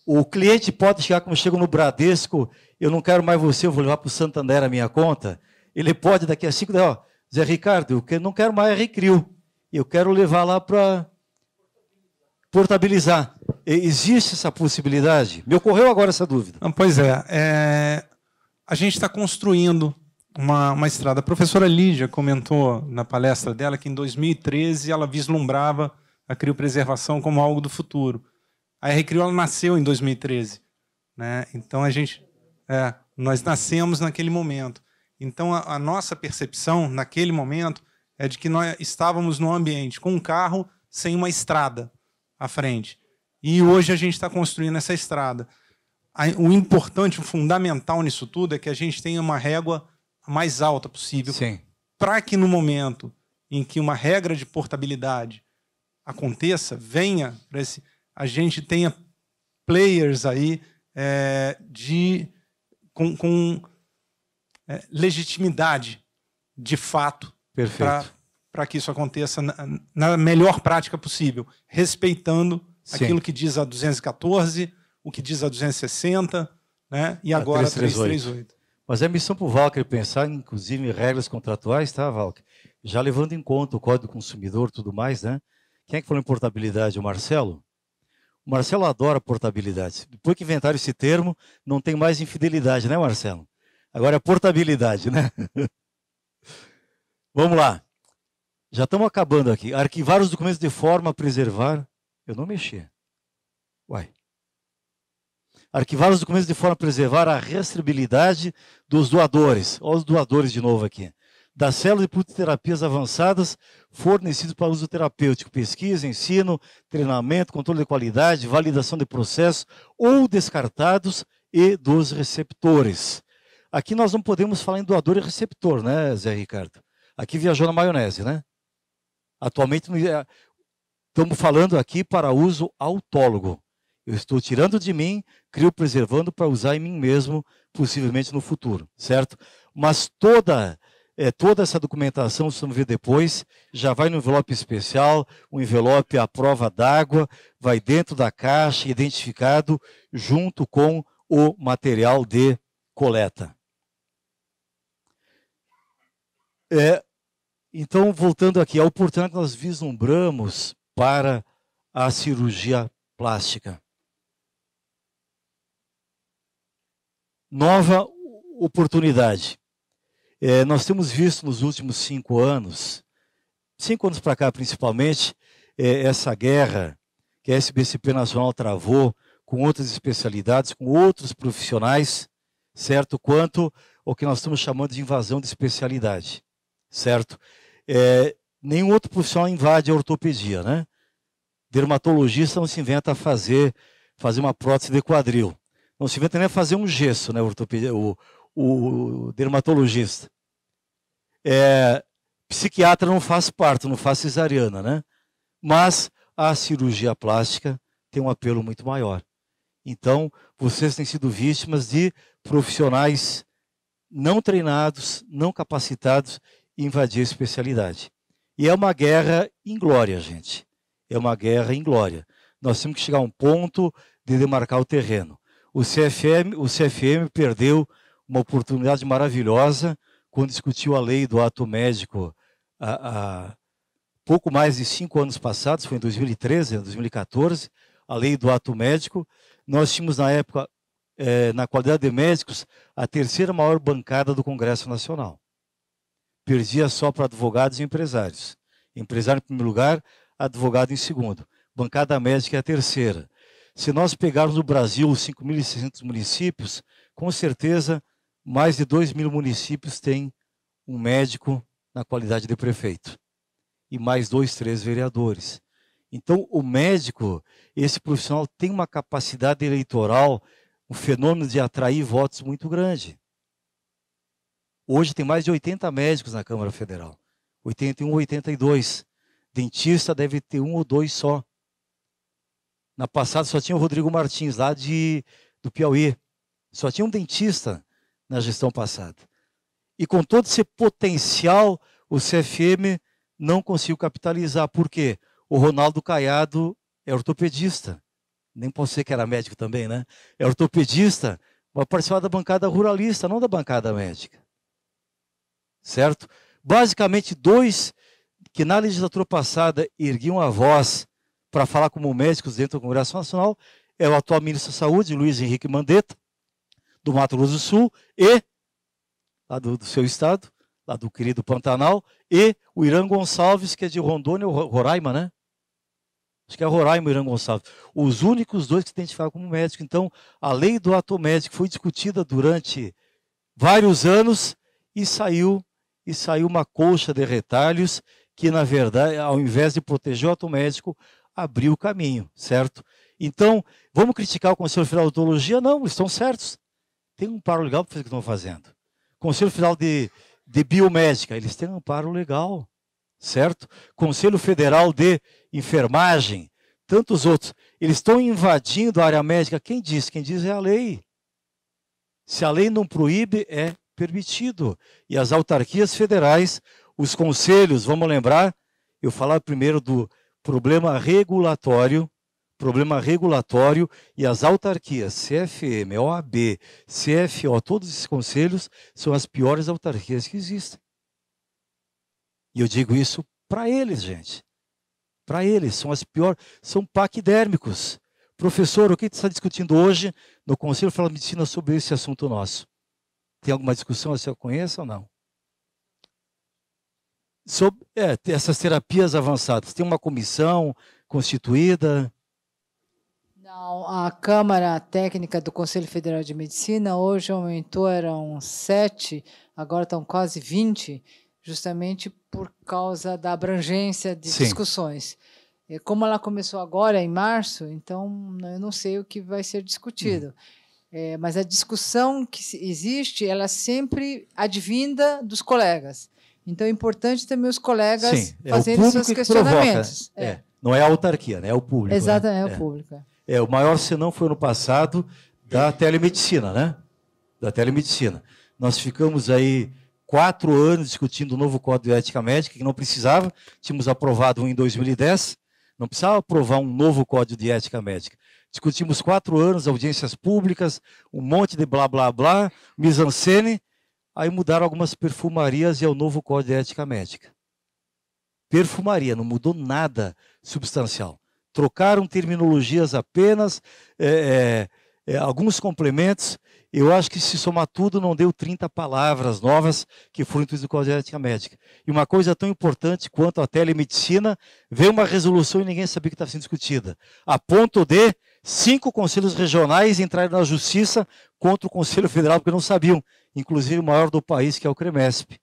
o cliente pode chegar, como chega no Bradesco, eu não quero mais você, eu vou levar para o Santander a minha conta, ele pode daqui a 5 dias, Zé Ricardo, eu não quero mais R-Crio, eu quero levar lá para portabilizar. Existe essa possibilidade? Me ocorreu agora essa dúvida. Pois é. A gente está construindo uma estrada. A professora Lídia comentou na palestra dela que em 2013 ela vislumbrava a criopreservação como algo do futuro. A R-Crio ela nasceu em 2013. Né? Então, nós nascemos naquele momento. Então, a nossa percepção naquele momento é de que nós estávamos num ambiente com um carro sem uma estrada à frente. E hoje a gente está construindo essa estrada. O importante, o fundamental nisso tudo é que a gente tenha uma régua mais alta possível, para que no momento em que uma regra de portabilidade aconteça, a gente tenha players aí com legitimidade de fato para que isso aconteça na melhor prática possível, respeitando aquilo que diz a 214, o que diz a 260, né? E agora a 338. Mas é missão para o Walker pensar, inclusive, em regras contratuais, tá, Walker? Já levando em conta o Código do Consumidor e tudo mais, né? Quem é que falou em portabilidade? O Marcelo? O Marcelo adora portabilidade. Depois que inventaram esse termo, não tem mais infidelidade, né, Marcelo? Agora é portabilidade, né? Vamos lá. Já estamos acabando aqui. Arquivar os documentos de forma a preservar. Eu não mexi. Uai. Arquivar os documentos de forma a preservar a rastreabilidade dos doadores. Olha os doadores de novo aqui. Das células de terapias avançadas fornecidas para uso terapêutico, pesquisa, ensino, treinamento, controle de qualidade, validação de processos ou descartados e dos receptores. Aqui nós não podemos falar em doador e receptor, né, Zé Ricardo? Aqui viajou na maionese, né? Atualmente estamos falando aqui para uso autólogo. Eu estou tirando de mim, criopreservando para usar em mim mesmo, possivelmente no futuro, certo? Mas toda essa documentação, vocês vão ver depois, já vai no envelope especial, o envelope à prova d'água, vai dentro da caixa, identificado, junto com o material de coleta. Então, voltando aqui, a oportunidade que nós vislumbramos para a cirurgia plástica. Nova oportunidade. Nós temos visto nos últimos 5 anos para cá principalmente, essa guerra que a SBCP Nacional travou com outras especialidades, com outros profissionais, certo? Quanto ao que nós estamos chamando de invasão de especialidade, certo? Nenhum outro profissional invade a ortopedia, né? Dermatologista não se inventa a fazer uma prótese de quadril. Não se inventa nem a fazer um gesso, né? O dermatologista. Psiquiatra não faz parto, não faz cesariana, né? Mas a cirurgia plástica tem um apelo muito maior. Então, vocês têm sido vítimas de profissionais não treinados, não capacitados em invadir a especialidade. E é uma guerra inglória, gente. É uma guerra inglória. Nós temos que chegar a um ponto de demarcar o terreno. O CFM perdeu uma oportunidade maravilhosa quando discutiu a lei do ato médico há pouco mais de 5 anos passados, foi em 2013, 2014, a lei do ato médico. Nós tínhamos, na época, na qualidade de médicos, a 3ª maior bancada do Congresso Nacional. Perdia só para advogados e empresários. Empresário em primeiro lugar, advogado em segundo. Bancada médica é a 3ª. Se nós pegarmos no Brasil os 5.600 municípios, com certeza mais de 2.000 municípios têm um médico na qualidade de prefeito. E mais 2, 3 vereadores. Então, o médico, esse profissional, tem uma capacidade eleitoral, um fenômeno de atrair votos muito grande. Hoje tem mais de 80 médicos na Câmara Federal. 81, 82. Dentista deve ter 1 ou 2 só. Na passada só tinha o Rodrigo Martins, lá do Piauí. Só tinha um dentista na gestão passada. E com todo esse potencial, o CFM não conseguiu capitalizar. Por quê? O Ronaldo Caiado é ortopedista. Nem posso ser que era médico também, né? É ortopedista, vai participar da bancada ruralista, não da bancada médica. Certo? Basicamente, 2 que na legislatura passada erguiam a voz para falar como médicos dentro do Congresso Nacional é o atual ministro da Saúde, Luiz Henrique Mandetta, do Mato Grosso do Sul, e lá do seu estado, lá do querido Pantanal, e o Irã Gonçalves, que é de Rondônia, ou Roraima, né? Acho que é Roraima, o Irã Gonçalves. Os únicos 2 que se identificaram como médico. Então, a lei do ato médico foi discutida durante vários anos e saiu uma colcha de retalhos que, na verdade, ao invés de proteger o ato médico, abriu o caminho, certo? Então, vamos criticar o Conselho Federal de Odontologia? Não, eles estão certos. Tem um amparo legal para fazer o que estão fazendo. Conselho Federal de Biomédica, eles têm um amparo legal, certo? Conselho Federal de Enfermagem, tantos outros. Eles estão invadindo a área médica. Quem diz? Quem diz é a lei. Se a lei não proíbe, é permitido. E as autarquias federais, os conselhos, vamos lembrar, eu falava primeiro do problema regulatório e as autarquias, CFM, OAB, CFO, todos esses conselhos são as piores autarquias que existem. E eu digo isso para eles, gente. Para eles, são as piores, são paquidérmicos. Professor, o que você está discutindo hoje no Conselho Federal de Medicina sobre esse assunto nosso? Tem alguma discussão que você conheça ou não? Sobre essas terapias avançadas, tem uma comissão constituída? Não, a Câmara Técnica do Conselho Federal de Medicina hoje aumentou, eram 7, agora estão quase 20, justamente por causa da abrangência de discussões. Como ela começou agora, em março, então eu não sei o que vai ser discutido. Mas a discussão que existe, ela é sempre advinda dos colegas. Então é importante também os colegas fazerem seus questionamentos. Não é a autarquia, né? É o público. Exatamente, é o público. O maior senão foi ano passado da telemedicina, né? Da telemedicina. Nós ficamos aí 4 anos discutindo o novo Código de Ética Médica, que não precisava, tínhamos aprovado um em 2010, não precisava aprovar um novo Código de Ética Médica. Discutimos 4 anos, audiências públicas, um monte de blá, blá, blá, mise-en-scène, aí mudaram algumas perfumarias e é o novo Código de Ética Médica. Perfumaria, não mudou nada substancial. Trocaram terminologias apenas, alguns complementos. Eu acho que se somar tudo não deu 30 palavras novas que foram introduzidas no Código de Ética Médica. E uma coisa tão importante quanto a telemedicina, veio uma resolução e ninguém sabia que estava sendo discutida. A ponto de 5 conselhos regionais entrarem na justiça contra o Conselho Federal, porque não sabiam, inclusive o maior do país, que é o CREMESP.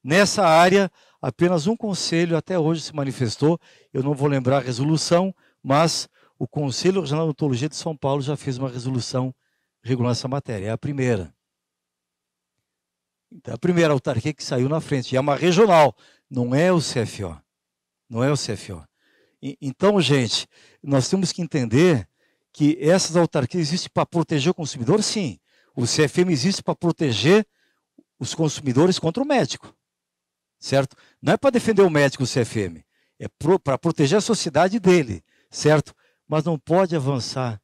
Nessa área, apenas um conselho até hoje se manifestou, eu não vou lembrar a resolução, mas o Conselho Regional de Odontologia de São Paulo já fez uma resolução regulando essa matéria, é a primeira. Então, a primeira autarquia que saiu na frente, e é uma regional, não é o CFO. Não é o CFO. Então, gente, nós temos que entender que essas autarquias existem para proteger o consumidor, sim. O CFM existe para proteger os consumidores contra o médico. Certo? Não é para defender o médico o CFM, é para proteger a sociedade dele, certo? Mas não pode avançar,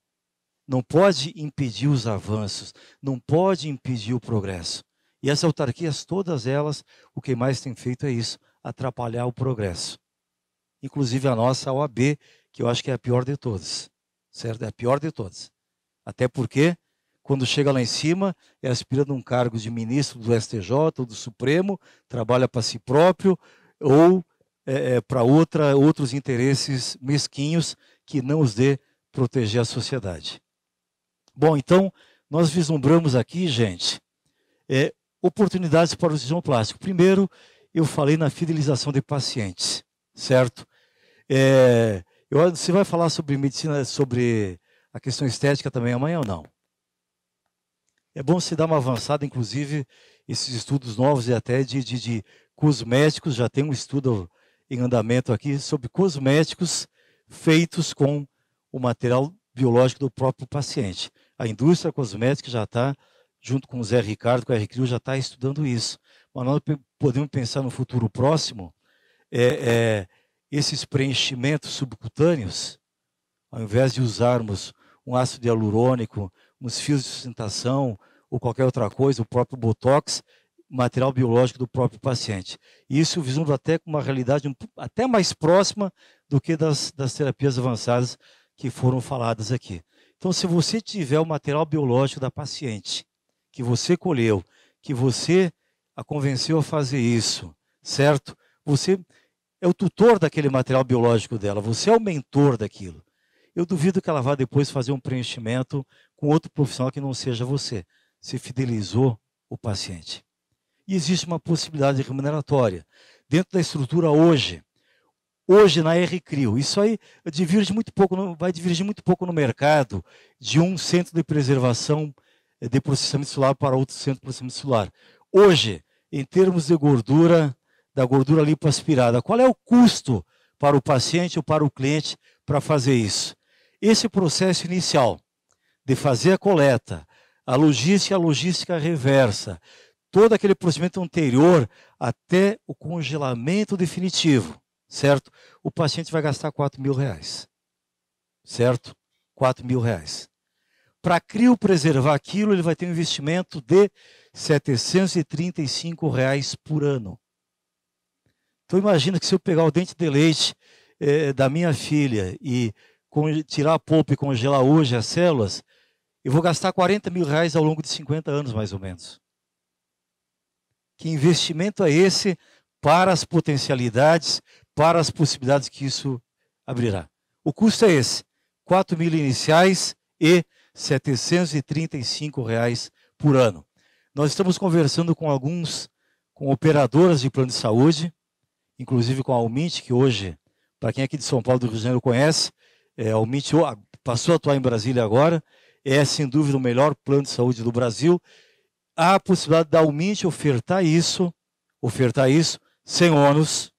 não pode impedir os avanços, não pode impedir o progresso. E as autarquias, todas elas, o que mais tem feito é isso, atrapalhar o progresso. Inclusive a nossa OAB, que eu acho que é a pior de todas, certo? É a pior de todas. Até porque, quando chega lá em cima, é aspirando um cargo de ministro do STJ ou do Supremo, trabalha para si próprio ou para outros interesses mesquinhos que não os dê proteger a sociedade. Bom, então, nós vislumbramos aqui, gente, oportunidades para o cirurgião plástico. Primeiro, eu falei na fidelização de pacientes, certo? Você vai falar sobre medicina, sobre a questão estética também amanhã ou não? É bom se dar uma avançada, inclusive, esses estudos novos e até de cosméticos, já tem um estudo em andamento aqui sobre cosméticos feitos com o material biológico do próprio paciente. A indústria cosmética já está, junto com o Zé Ricardo, com a RCRIO, já está estudando isso. Mas nós podemos pensar no futuro próximo, esses preenchimentos subcutâneos, ao invés de usarmos um ácido hialurônico, uns fios de sustentação ou qualquer outra coisa, o próprio Botox, material biológico do próprio paciente. E isso visando até com uma realidade até mais próxima do que das terapias avançadas que foram faladas aqui. Então, se você tiver o material biológico da paciente, que você colheu, que você a convenceu a fazer isso, certo? Você é o tutor daquele material biológico dela, você é o mentor daquilo. Eu duvido que ela vá depois fazer um preenchimento com outro profissional que não seja você. Você fidelizou o paciente. E existe uma possibilidade remuneratória. Dentro da estrutura hoje na RCRIO, isso aí diverge muito pouco, vai divergir muito pouco no mercado de um centro de preservação de processamento celular para outro centro de processamento celular. Hoje, em termos de gordura, da gordura lipoaspirada, qual é o custo para o paciente ou para o cliente para fazer isso? Esse processo inicial de fazer a coleta, a logística reversa, todo aquele procedimento anterior até o congelamento definitivo, certo? O paciente vai gastar R$4.000, certo? R$4.000. Para a CRIO preservar aquilo, ele vai ter um investimento de R$735 por ano. Então imagina que se eu pegar o dente de leite da minha filha e tirar a polpa e congelar hoje as células, eu vou gastar R$40.000 ao longo de 50 anos, mais ou menos. Que investimento é esse para as potencialidades, para as possibilidades que isso abrirá? O custo é esse, R$4.000 iniciais e R$735 por ano. Nós estamos conversando com operadoras de plano de saúde, inclusive com a Almint, que hoje, para quem é aqui de São Paulo do Rio de Janeiro conhece, a Almint passou a atuar em Brasília agora, é sem dúvida o melhor plano de saúde do Brasil. Há a possibilidade da Almint ofertar isso sem ônus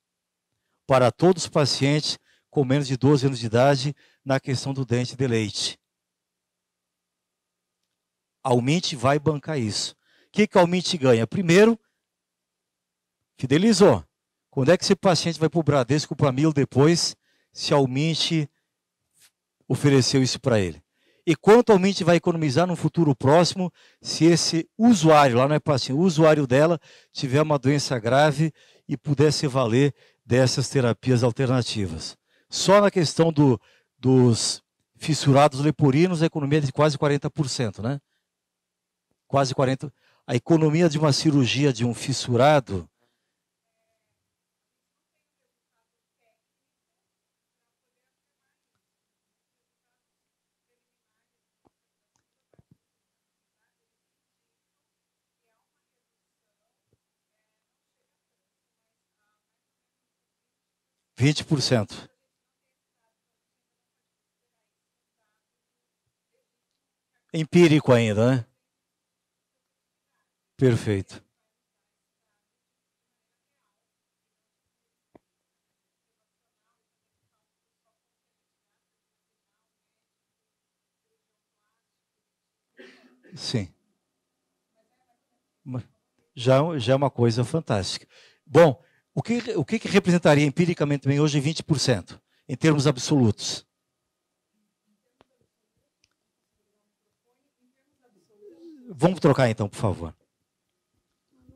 para todos os pacientes com menos de 12 anos de idade na questão do dente de leite. A Almint vai bancar isso. O que a Almint ganha? Primeiro, fidelizou. Quando é que esse paciente vai para o Bradesco, para a Mil depois, se a Almint ofereceu isso para ele? E quanto a Almint vai economizar no futuro próximo, se esse usuário, lá não é paciente, o usuário dela tiver uma doença grave e pudesse valer dessas terapias alternativas? Só na questão dos fissurados leporinos, a economia é de quase 40%, né? Quase 40%. A economia de uma cirurgia de um fissurado... %20%. Empírico ainda, né? Perfeito. Sim. Já é uma coisa fantástica. Bom, o que representaria empiricamente também hoje 20%, em termos absolutos? Vamos trocar então, por favor.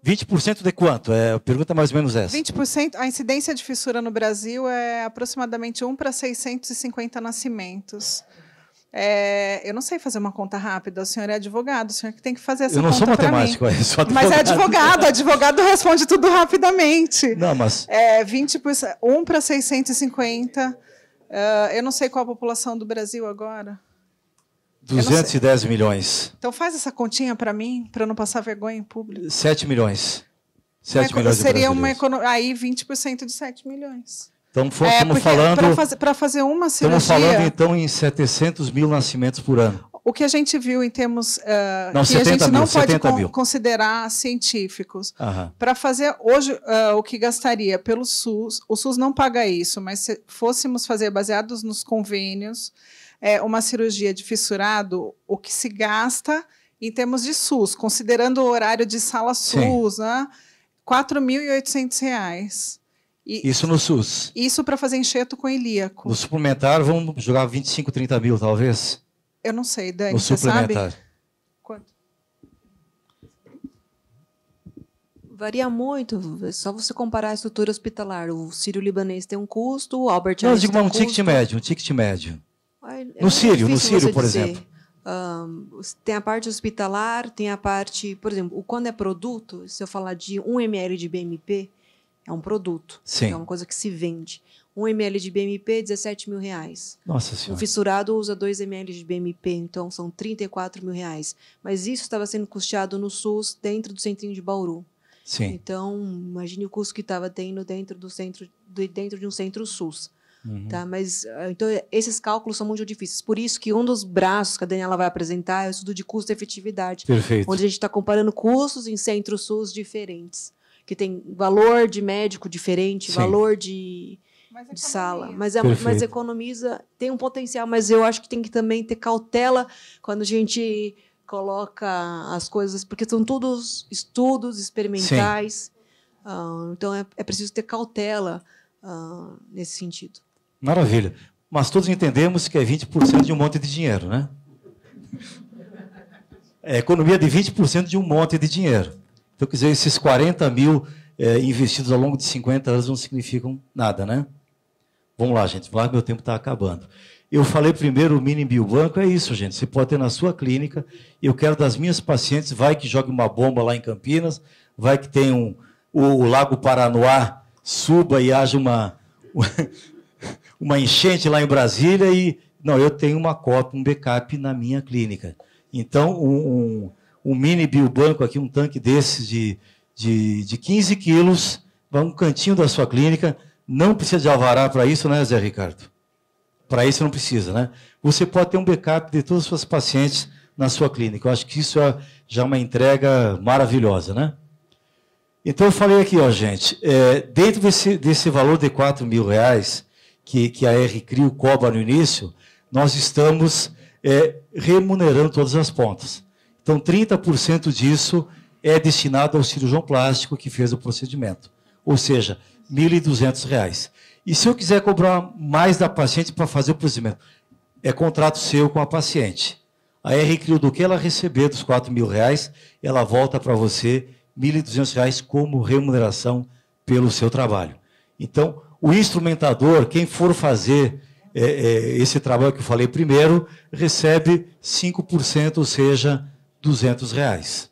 20% de quanto? A pergunta é mais ou menos essa. 20%, a incidência de fissura no Brasil é aproximadamente 1 para 650 nascimentos. Eu não sei fazer uma conta rápida, o senhor é advogado, o senhor que tem que fazer essa conta para mim. Eu não sou matemático, eu sou advogado. Mas é advogado, advogado responde tudo rapidamente. Não, mas... 20%, 1 para 650. Eu não sei qual a população do Brasil agora. 210 milhões. Então faz essa continha para mim, para eu não passar vergonha em público. 7 milhões. 7 milhões de seria brasileiros. uma economia. Aí 20% de 7 milhões. Então, estamos falando... Para fazer uma cirurgia... Estamos falando, então, em 700 mil nascimentos por ano. O que a gente viu em termos... Não, que 70 a gente mil, não pode considerar científicos. Para fazer hoje o que gastaria pelo SUS, o SUS não paga isso, mas se fôssemos fazer baseados nos convênios, uma cirurgia de fissurado, o que se gasta em termos de SUS, considerando o horário de sala SUS, né, R$ 4.800. Isso no SUS? Isso para fazer enxerto com ilíaco. No suplementar, vamos jogar 25, 30 mil, talvez? Eu não sei, Dani, no você suplementar. Sabe? Quanto? Varia muito, é só você comparar a estrutura hospitalar. O Sírio-Libanês tem um custo, o Albert Einstein tem um custo. Um ticket médio. No Sírio, por exemplo. Tem a parte hospitalar, tem a parte... Por exemplo, quando é produto, se eu falar de 1 ml de BMP, é um produto. Sim. É uma coisa que se vende. 1 ml de BMP, R$17 mil. Nossa Senhora. O fissurado usa 2 ml de BMP, então são R$34 mil. Mas isso estava sendo custeado no SUS, dentro do centrinho de Bauru. Sim. Então, imagine o custo que estava tendo dentro de um centro SUS. Uhum. Tá? Mas, então, esses cálculos são muito difíceis. Por isso que um dos braços que a Daniela vai apresentar é o estudo de custo-efetividade. Perfeito. Onde a gente está comparando custos em centros SUS diferentes, que tem valor de médico diferente, Sim. Valor de sala. Mas economiza, tem um potencial, mas eu acho que tem que também ter cautela quando a gente coloca as coisas, porque são todos estudos experimentais. Então, é preciso ter cautela nesse sentido. Maravilha. Mas todos entendemos que é 20% de um monte de dinheiro, né? É economia de 20% de um monte de dinheiro. Então, quer dizer, esses 40 mil investidos ao longo de 50 anos não significam nada, né? Vamos lá, gente. Vamos lá, meu tempo está acabando. Eu falei primeiro, o mini biobanco é isso, gente. Você pode ter na sua clínica. Eu quero das minhas pacientes, vai que jogue uma bomba lá em Campinas, vai que tem o Lago Paranoá suba e haja uma enchente lá em Brasília e... Não, eu tenho uma cópia, um backup na minha clínica. Então, um mini biobanco aqui, um tanque desses de 15 quilos, vai um cantinho da sua clínica, não precisa de alvará para isso, né, Zé Ricardo? Para isso não precisa, né? Você pode ter um backup de todas as suas pacientes na sua clínica. Eu acho que isso já é uma entrega maravilhosa, né? Então, eu falei aqui, ó, gente, dentro desse valor de R$4 mil que a R-Crio cobra no início, nós estamos remunerando todas as pontas. Então, 30% disso é destinado ao cirurgião plástico que fez o procedimento. Ou seja, R$ 1.200. E se eu quiser cobrar mais da paciente para fazer o procedimento, é contrato seu com a paciente. A R-Crio, do que ela receber dos R$4 mil, ela volta para você R$ 1.200 como remuneração pelo seu trabalho. Então, O instrumentador, quem for fazer esse trabalho que eu falei primeiro, recebe 5%, ou seja, R$200,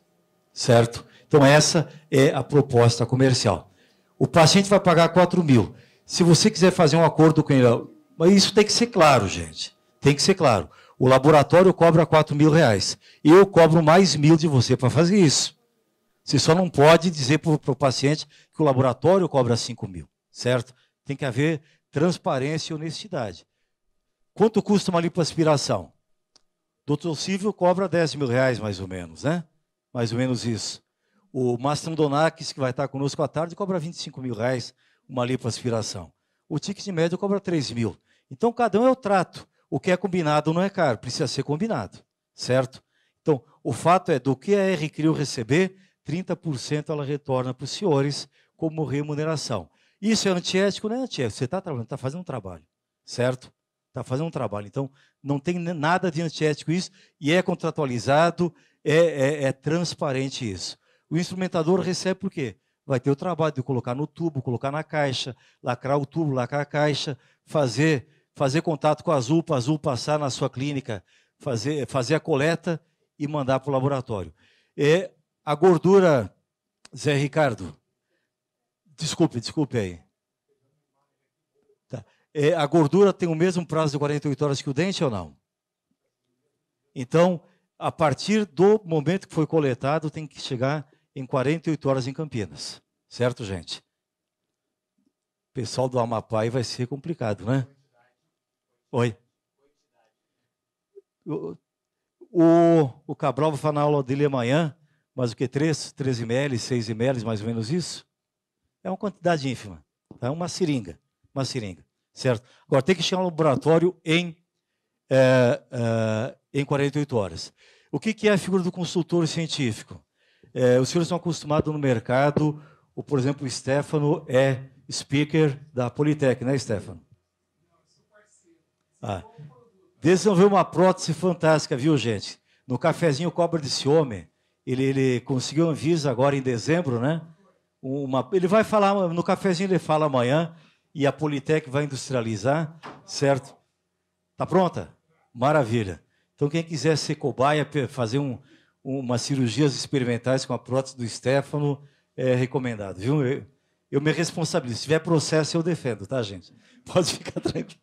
certo? Então, essa é a proposta comercial. O paciente vai pagar 4 mil. Se você quiser fazer um acordo com ele, mas isso tem que ser claro, gente. Tem que ser claro. O laboratório cobra R$4.000. Eu cobro mais 1.000 de você para fazer isso. Você só não pode dizer para o paciente que o laboratório cobra 5 mil, certo? Tem que haver transparência e honestidade. Quanto custa uma lipoaspiração? Dr. Silvio cobra R$10.000, mais ou menos, né? Mais ou menos isso. O Mastro Donakis, que vai estar conosco à tarde, cobra R$25.000 uma lipoaspiração. O ticket médio cobra 3 mil. Então, cada um é o trato. O que é combinado não é caro, precisa ser combinado, certo? Então, o fato é, do que a R-Crio receber, 30% ela retorna para os senhores como remuneração. Isso é antiético? Não é antiético. Você está trabalhando, está fazendo um trabalho, certo? Está fazendo um trabalho. Então, não tem nada de antiético isso, e é contratualizado, é transparente isso. O instrumentador recebe por quê? Vai ter o trabalho de colocar no tubo, colocar na caixa, lacrar o tubo, lacrar a caixa, fazer contato com a Azul, para a Azul passar na sua clínica, fazer a coleta e mandar para o laboratório. A gordura, Zé Ricardo, desculpe aí. Tá. A gordura tem o mesmo prazo de 48 horas que o dente ou não? Então, a partir do momento que foi coletado, tem que chegar em 48 horas em Campinas. Certo, gente? O pessoal do Amapá aí vai ser complicado, né? Oi. O Cabral vai falar na aula dele amanhã, mas o que? 13 ml, 6 ml, mais ou menos isso? É uma quantidade ínfima. É uma seringa, certo? Agora, tem que chegar no laboratório em 48 horas. O que é a figura do consultor científico? Os senhores estão acostumados no mercado, por exemplo, o Stefano é speaker da Politec, né, Stefano? Desenvolveu uma prótese fantástica, viu, gente? No cafezinho Cobra desse homem, ele conseguiu um Visa agora em dezembro, né? Ele vai falar, no cafezinho ele fala amanhã, e a Politec vai industrializar, certo? Tá pronta? Maravilha. Então, quem quiser ser cobaia, fazer umas cirurgias experimentais com a prótese do Stefano, é recomendado, viu? Eu me responsabilizo. Se tiver processo, eu defendo, tá, gente? Pode ficar tranquilo.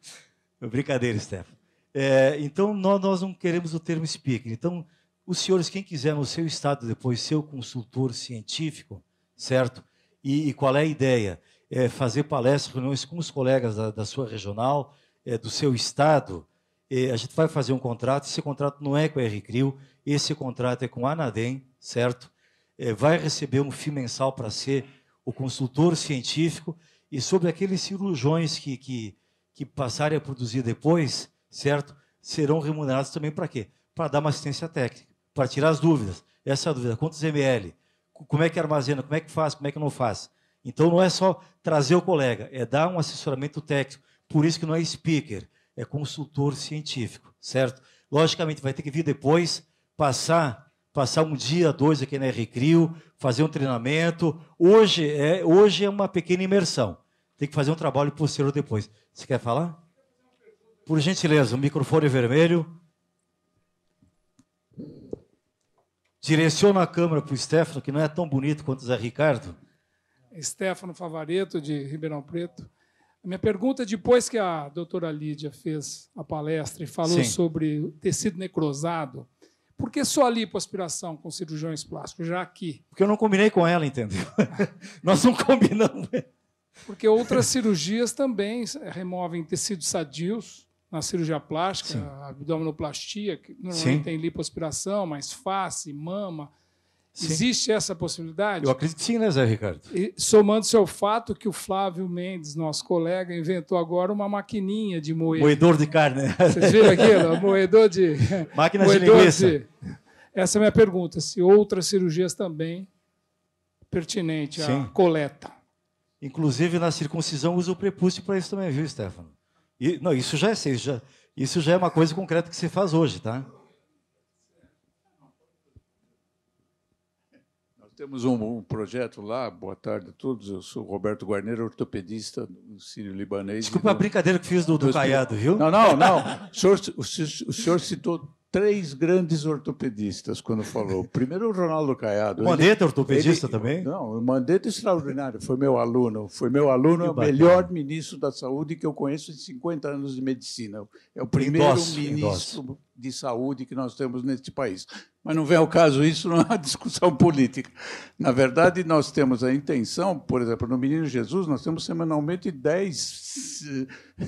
Brincadeira, Stefano. Então, nós não queremos o termo speaker. Então, os senhores, quem quiser no seu estado depois ser o consultor científico, certo? E qual é a ideia? Fazer palestras, reuniões com os colegas da sua regional, do seu estado. A gente vai fazer um contrato. Esse contrato não é com a R-Crio, esse contrato é com a Anadem, certo? Vai receber um FII mensal para ser o consultor científico, e sobre aqueles cirurgiões que passarem a produzir depois, certo? Serão remunerados também para quê? Para dar uma assistência técnica, para tirar as dúvidas. Essa dúvida, quantos ml? Como é que armazena? Como é que faz? Como é que não faz? Então, não é só trazer o colega, é dar um assessoramento técnico. Por isso que não é speaker, é consultor científico, certo? Logicamente, vai ter que vir depois, passar um dia, 2 aqui na R-Crio, fazer um treinamento. Hoje é uma pequena imersão. Tem que fazer um trabalho posterior depois. Você quer falar? Por gentileza, o microfone vermelho. Direciona a câmera para o Stefano, que não é tão bonito quanto o Zé Ricardo. Stefano Favaretto, de Ribeirão Preto. A minha pergunta, depois que a doutora Lídia fez a palestra e falou sobre o tecido necrosado, por que só a lipoaspiração com cirurgiões plásticos, já aqui? Porque eu não combinei com ela, entendeu? Nós não combinamos. Porque outras cirurgias também removem tecidos sadios na cirurgia plástica, a abdominoplastia, que normalmente tem lipoaspiração, mas face, mama. Sim. Existe essa possibilidade? Eu acredito que sim, né, Zé Ricardo? E, somando-se ao fato que o Flávio Mendes, nosso colega, inventou agora uma maquininha de moer. Moedor de carne. Vocês viram aquilo? Moedor de... Máquina de linguiça. Essa é a minha pergunta. Se outras cirurgias também pertinente à coleta. Inclusive, na circuncisão, usa o prepúcio para isso também, viu, Stefano? Não, isso já é uma coisa concreta que você faz hoje, tá? Nós temos um projeto lá, boa tarde a todos, eu sou Roberto Guarneiro, ortopedista sírio-libanês. Desculpa a brincadeira que fiz do Caiado, viu? Não. O senhor citou 3 grandes ortopedistas quando falou. Primeiro, o Ronaldo Caiado. O Mandetta é ortopedista também? Não, o Mandetta é extraordinário, foi meu aluno. É o melhor ministro da saúde que eu conheço em 50 anos de medicina. É o primeiro ministro de saúde que nós temos neste país. Mas não vem ao caso isso, não é uma discussão política. Na verdade, nós temos a intenção, por exemplo, no Menino Jesus, nós temos semanalmente 10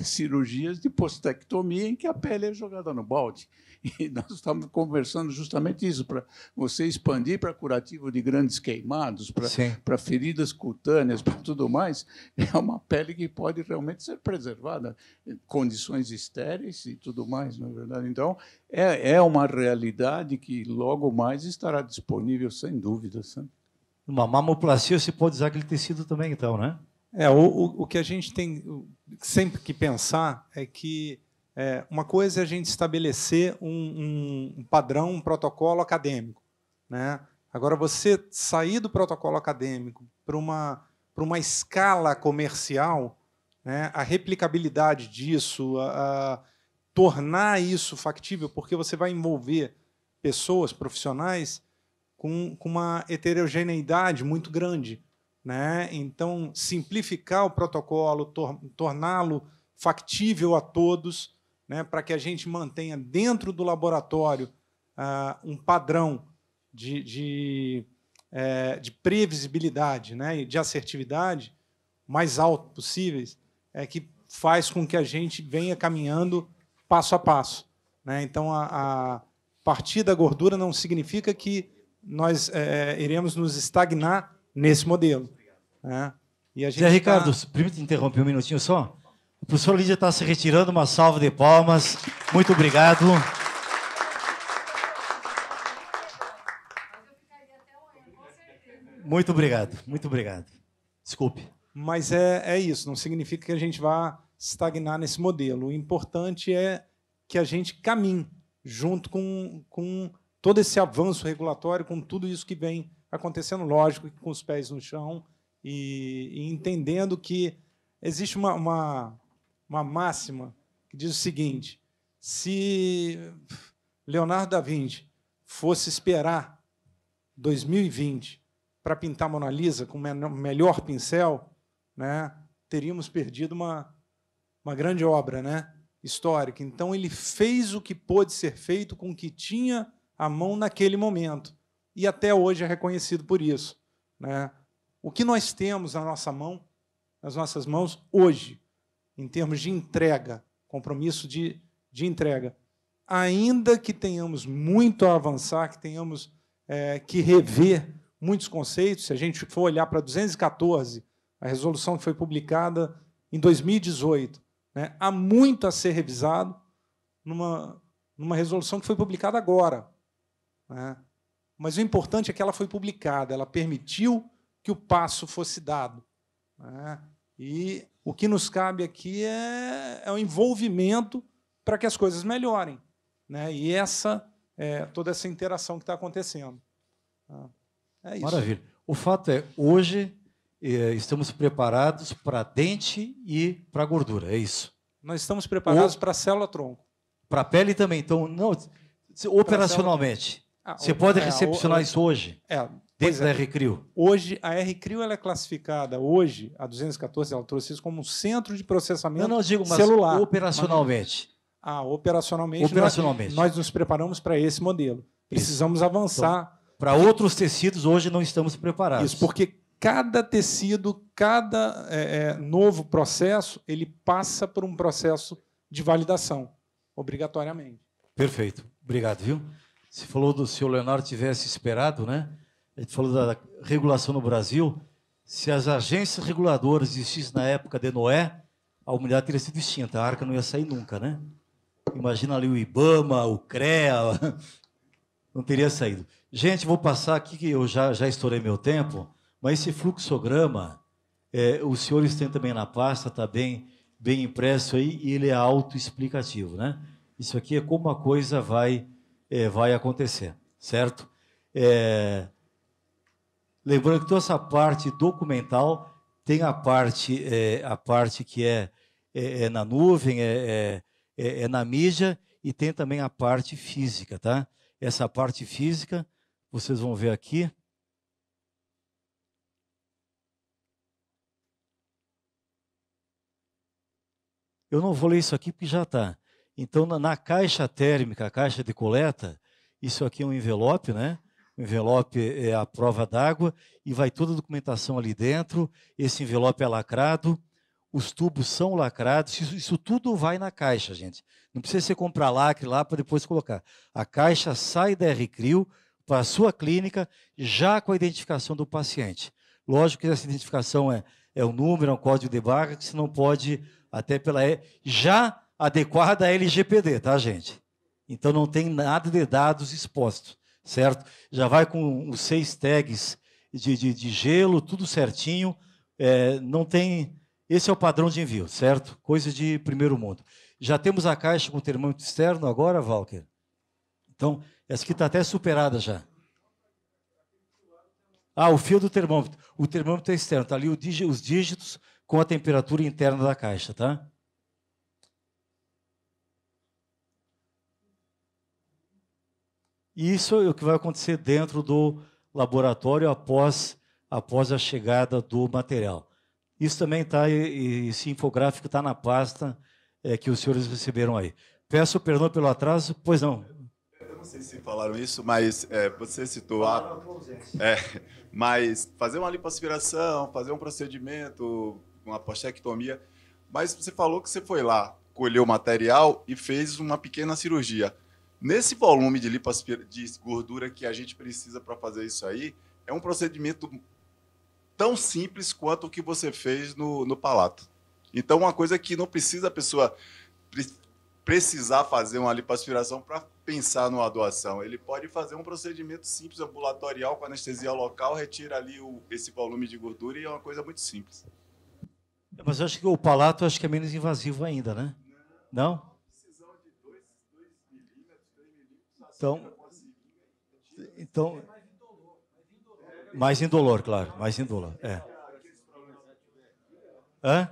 cirurgias de postectomia em que a pele é jogada no balde. E nós estamos conversando justamente isso, para você expandir para curativo de grandes queimados, para feridas cutâneas, para tudo mais. É uma pele que pode realmente ser preservada, condições estéreis e tudo mais, não é verdade? Então, é uma realidade que logo mais estará disponível, sem dúvida. Sabe? Uma mamoplastia, você pode usar aquele tecido também, então, né? O que a gente tem sempre que pensar é que uma coisa é a gente estabelecer um padrão, um protocolo acadêmico, né? Agora, você sair do protocolo acadêmico para uma escala comercial, né? A replicabilidade disso, tornar isso factível, porque você vai envolver pessoas, profissionais, com uma heterogeneidade muito grande, né? Então, simplificar o protocolo, torná-lo factível a todos, né, para que a gente mantenha dentro do laboratório um padrão de previsibilidade, né, e de assertividade mais alto possíveis, que faz com que a gente venha caminhando passo a passo, né? Então, a partir da gordura não significa que nós iremos nos estagnar nesse modelo, né? E a gente Zé Ricardo, permite interromper um minutinho só? O professor Lídia está se retirando, uma salva de palmas. Muito obrigado. Muito obrigado, muito obrigado. Desculpe. Mas é isso, não significa que a gente vá estagnar nesse modelo. O importante é que a gente caminhe junto com todo esse avanço regulatório, com tudo isso que vem acontecendo, lógico, com os pés no chão e entendendo que existe uma máxima que diz o seguinte: se Leonardo da Vinci fosse esperar 2020 para pintar Mona Lisa com o melhor pincel, né, teríamos perdido uma grande obra, né, histórica. Então, ele fez o que pôde ser feito com o que tinha à mão naquele momento. E até hoje é reconhecido por isso, né? O que nós temos na nossa mão, nas nossas mãos, hoje, em termos de entrega, compromisso de entrega, ainda que tenhamos muito a avançar, que tenhamos que rever muitos conceitos, se a gente for olhar para 214, a resolução que foi publicada em 2018, né, há muito a ser revisado numa resolução que foi publicada agora, né? Mas o importante é que ela foi publicada, ela permitiu que o passo fosse dado, né? E o que nos cabe aqui é o envolvimento para que as coisas melhorem, né? E toda essa interação que está acontecendo. É isso. Maravilha. O fato é, hoje estamos preparados para dente e para gordura, é isso? Nós estamos preparados para a célula-tronco. Para a pele também. Então, não, operacionalmente, você pode recepcionar isso hoje? Dentro da R-Crio. Hoje, a R-Crio ela é classificada, hoje, a 214, ela trouxe isso como um centro de processamento celular. Não digo, mas celular. Operacionalmente. Operacionalmente. Nós nos preparamos para esse modelo. Precisamos avançar. Então, para outros tecidos, hoje não estamos preparados. Isso, porque cada tecido, cada novo processo, ele passa por um processo de validação, obrigatoriamente. Perfeito. Obrigado, viu? Você falou se o Leonardo tivesse esperado, né? A gente falou da regulação no Brasil. Se as agências reguladoras existissem na época de Noé, a humanidade teria sido extinta. A arca não ia sair nunca, né? Imagina ali o IBAMA, o CREA, não teria saído. Gente, vou passar aqui, que eu já estourei meu tempo, mas esse fluxograma, os senhores têm também na pasta, está bem impresso aí, e ele é autoexplicativo, né? Isso aqui é como a coisa vai acontecer, certo? Lembrando que toda essa parte documental tem a parte que é na nuvem, é na mídia, e tem também a parte física, tá? Essa parte física, vocês vão ver aqui. Eu não vou ler isso aqui porque já está. Então, na caixa térmica, a caixa de coleta, isso aqui é um envelope, né? O envelope é a prova d'água e vai toda a documentação ali dentro. Esse envelope é lacrado, os tubos são lacrados, isso tudo vai na caixa, gente. Não precisa você comprar lacre lá para depois colocar. A caixa sai da RCRIO para a sua clínica, já com a identificação do paciente. Lógico que essa identificação é um número, é um código de barra, que você não pode, até pela já adequada à LGPD, tá, gente? Então não tem nada de dados expostos, certo? Já vai com os 6 tags de gelo, tudo certinho, não tem... Esse é o padrão de envio, certo? Coisa de primeiro mundo. Já temos a caixa com termômetro externo agora, Walker? Então, essa aqui está até superada já. Ah, o fio do termômetro. O termômetro é externo, está ali os dígitos com a temperatura interna da caixa, tá? Isso é o que vai acontecer dentro do laboratório após a chegada do material. Isso também está, esse infográfico está na pasta que os senhores receberam aí. Peço perdão pelo atraso, pois não. Eu não sei se falaram isso, mas você citou mas fazer uma lipoaspiração, fazer um procedimento, uma postectomia, mas você falou que você foi lá, colheu o material e fez uma pequena cirurgia. Nesse volume de de gordura que a gente precisa para fazer isso aí, é um procedimento tão simples quanto o que você fez no palato. Então, uma coisa que não precisa a pessoa precisar fazer uma lipoaspiração para pensar numa doação. Ele pode fazer um procedimento simples, ambulatorial, com anestesia local, retira ali esse volume de gordura e é uma coisa muito simples. Mas eu acho que o palato é menos invasivo ainda, né? Não? Precisão de 2 milímetros, 3 milímetros. Então mais indolor, claro, mais indolor. Hã?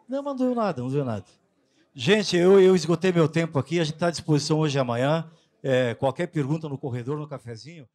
Não, mas não deu nada, não deu nada. Gente, eu esgotei meu tempo aqui, a gente está à disposição hoje e amanhã. Qualquer pergunta no corredor, no cafezinho.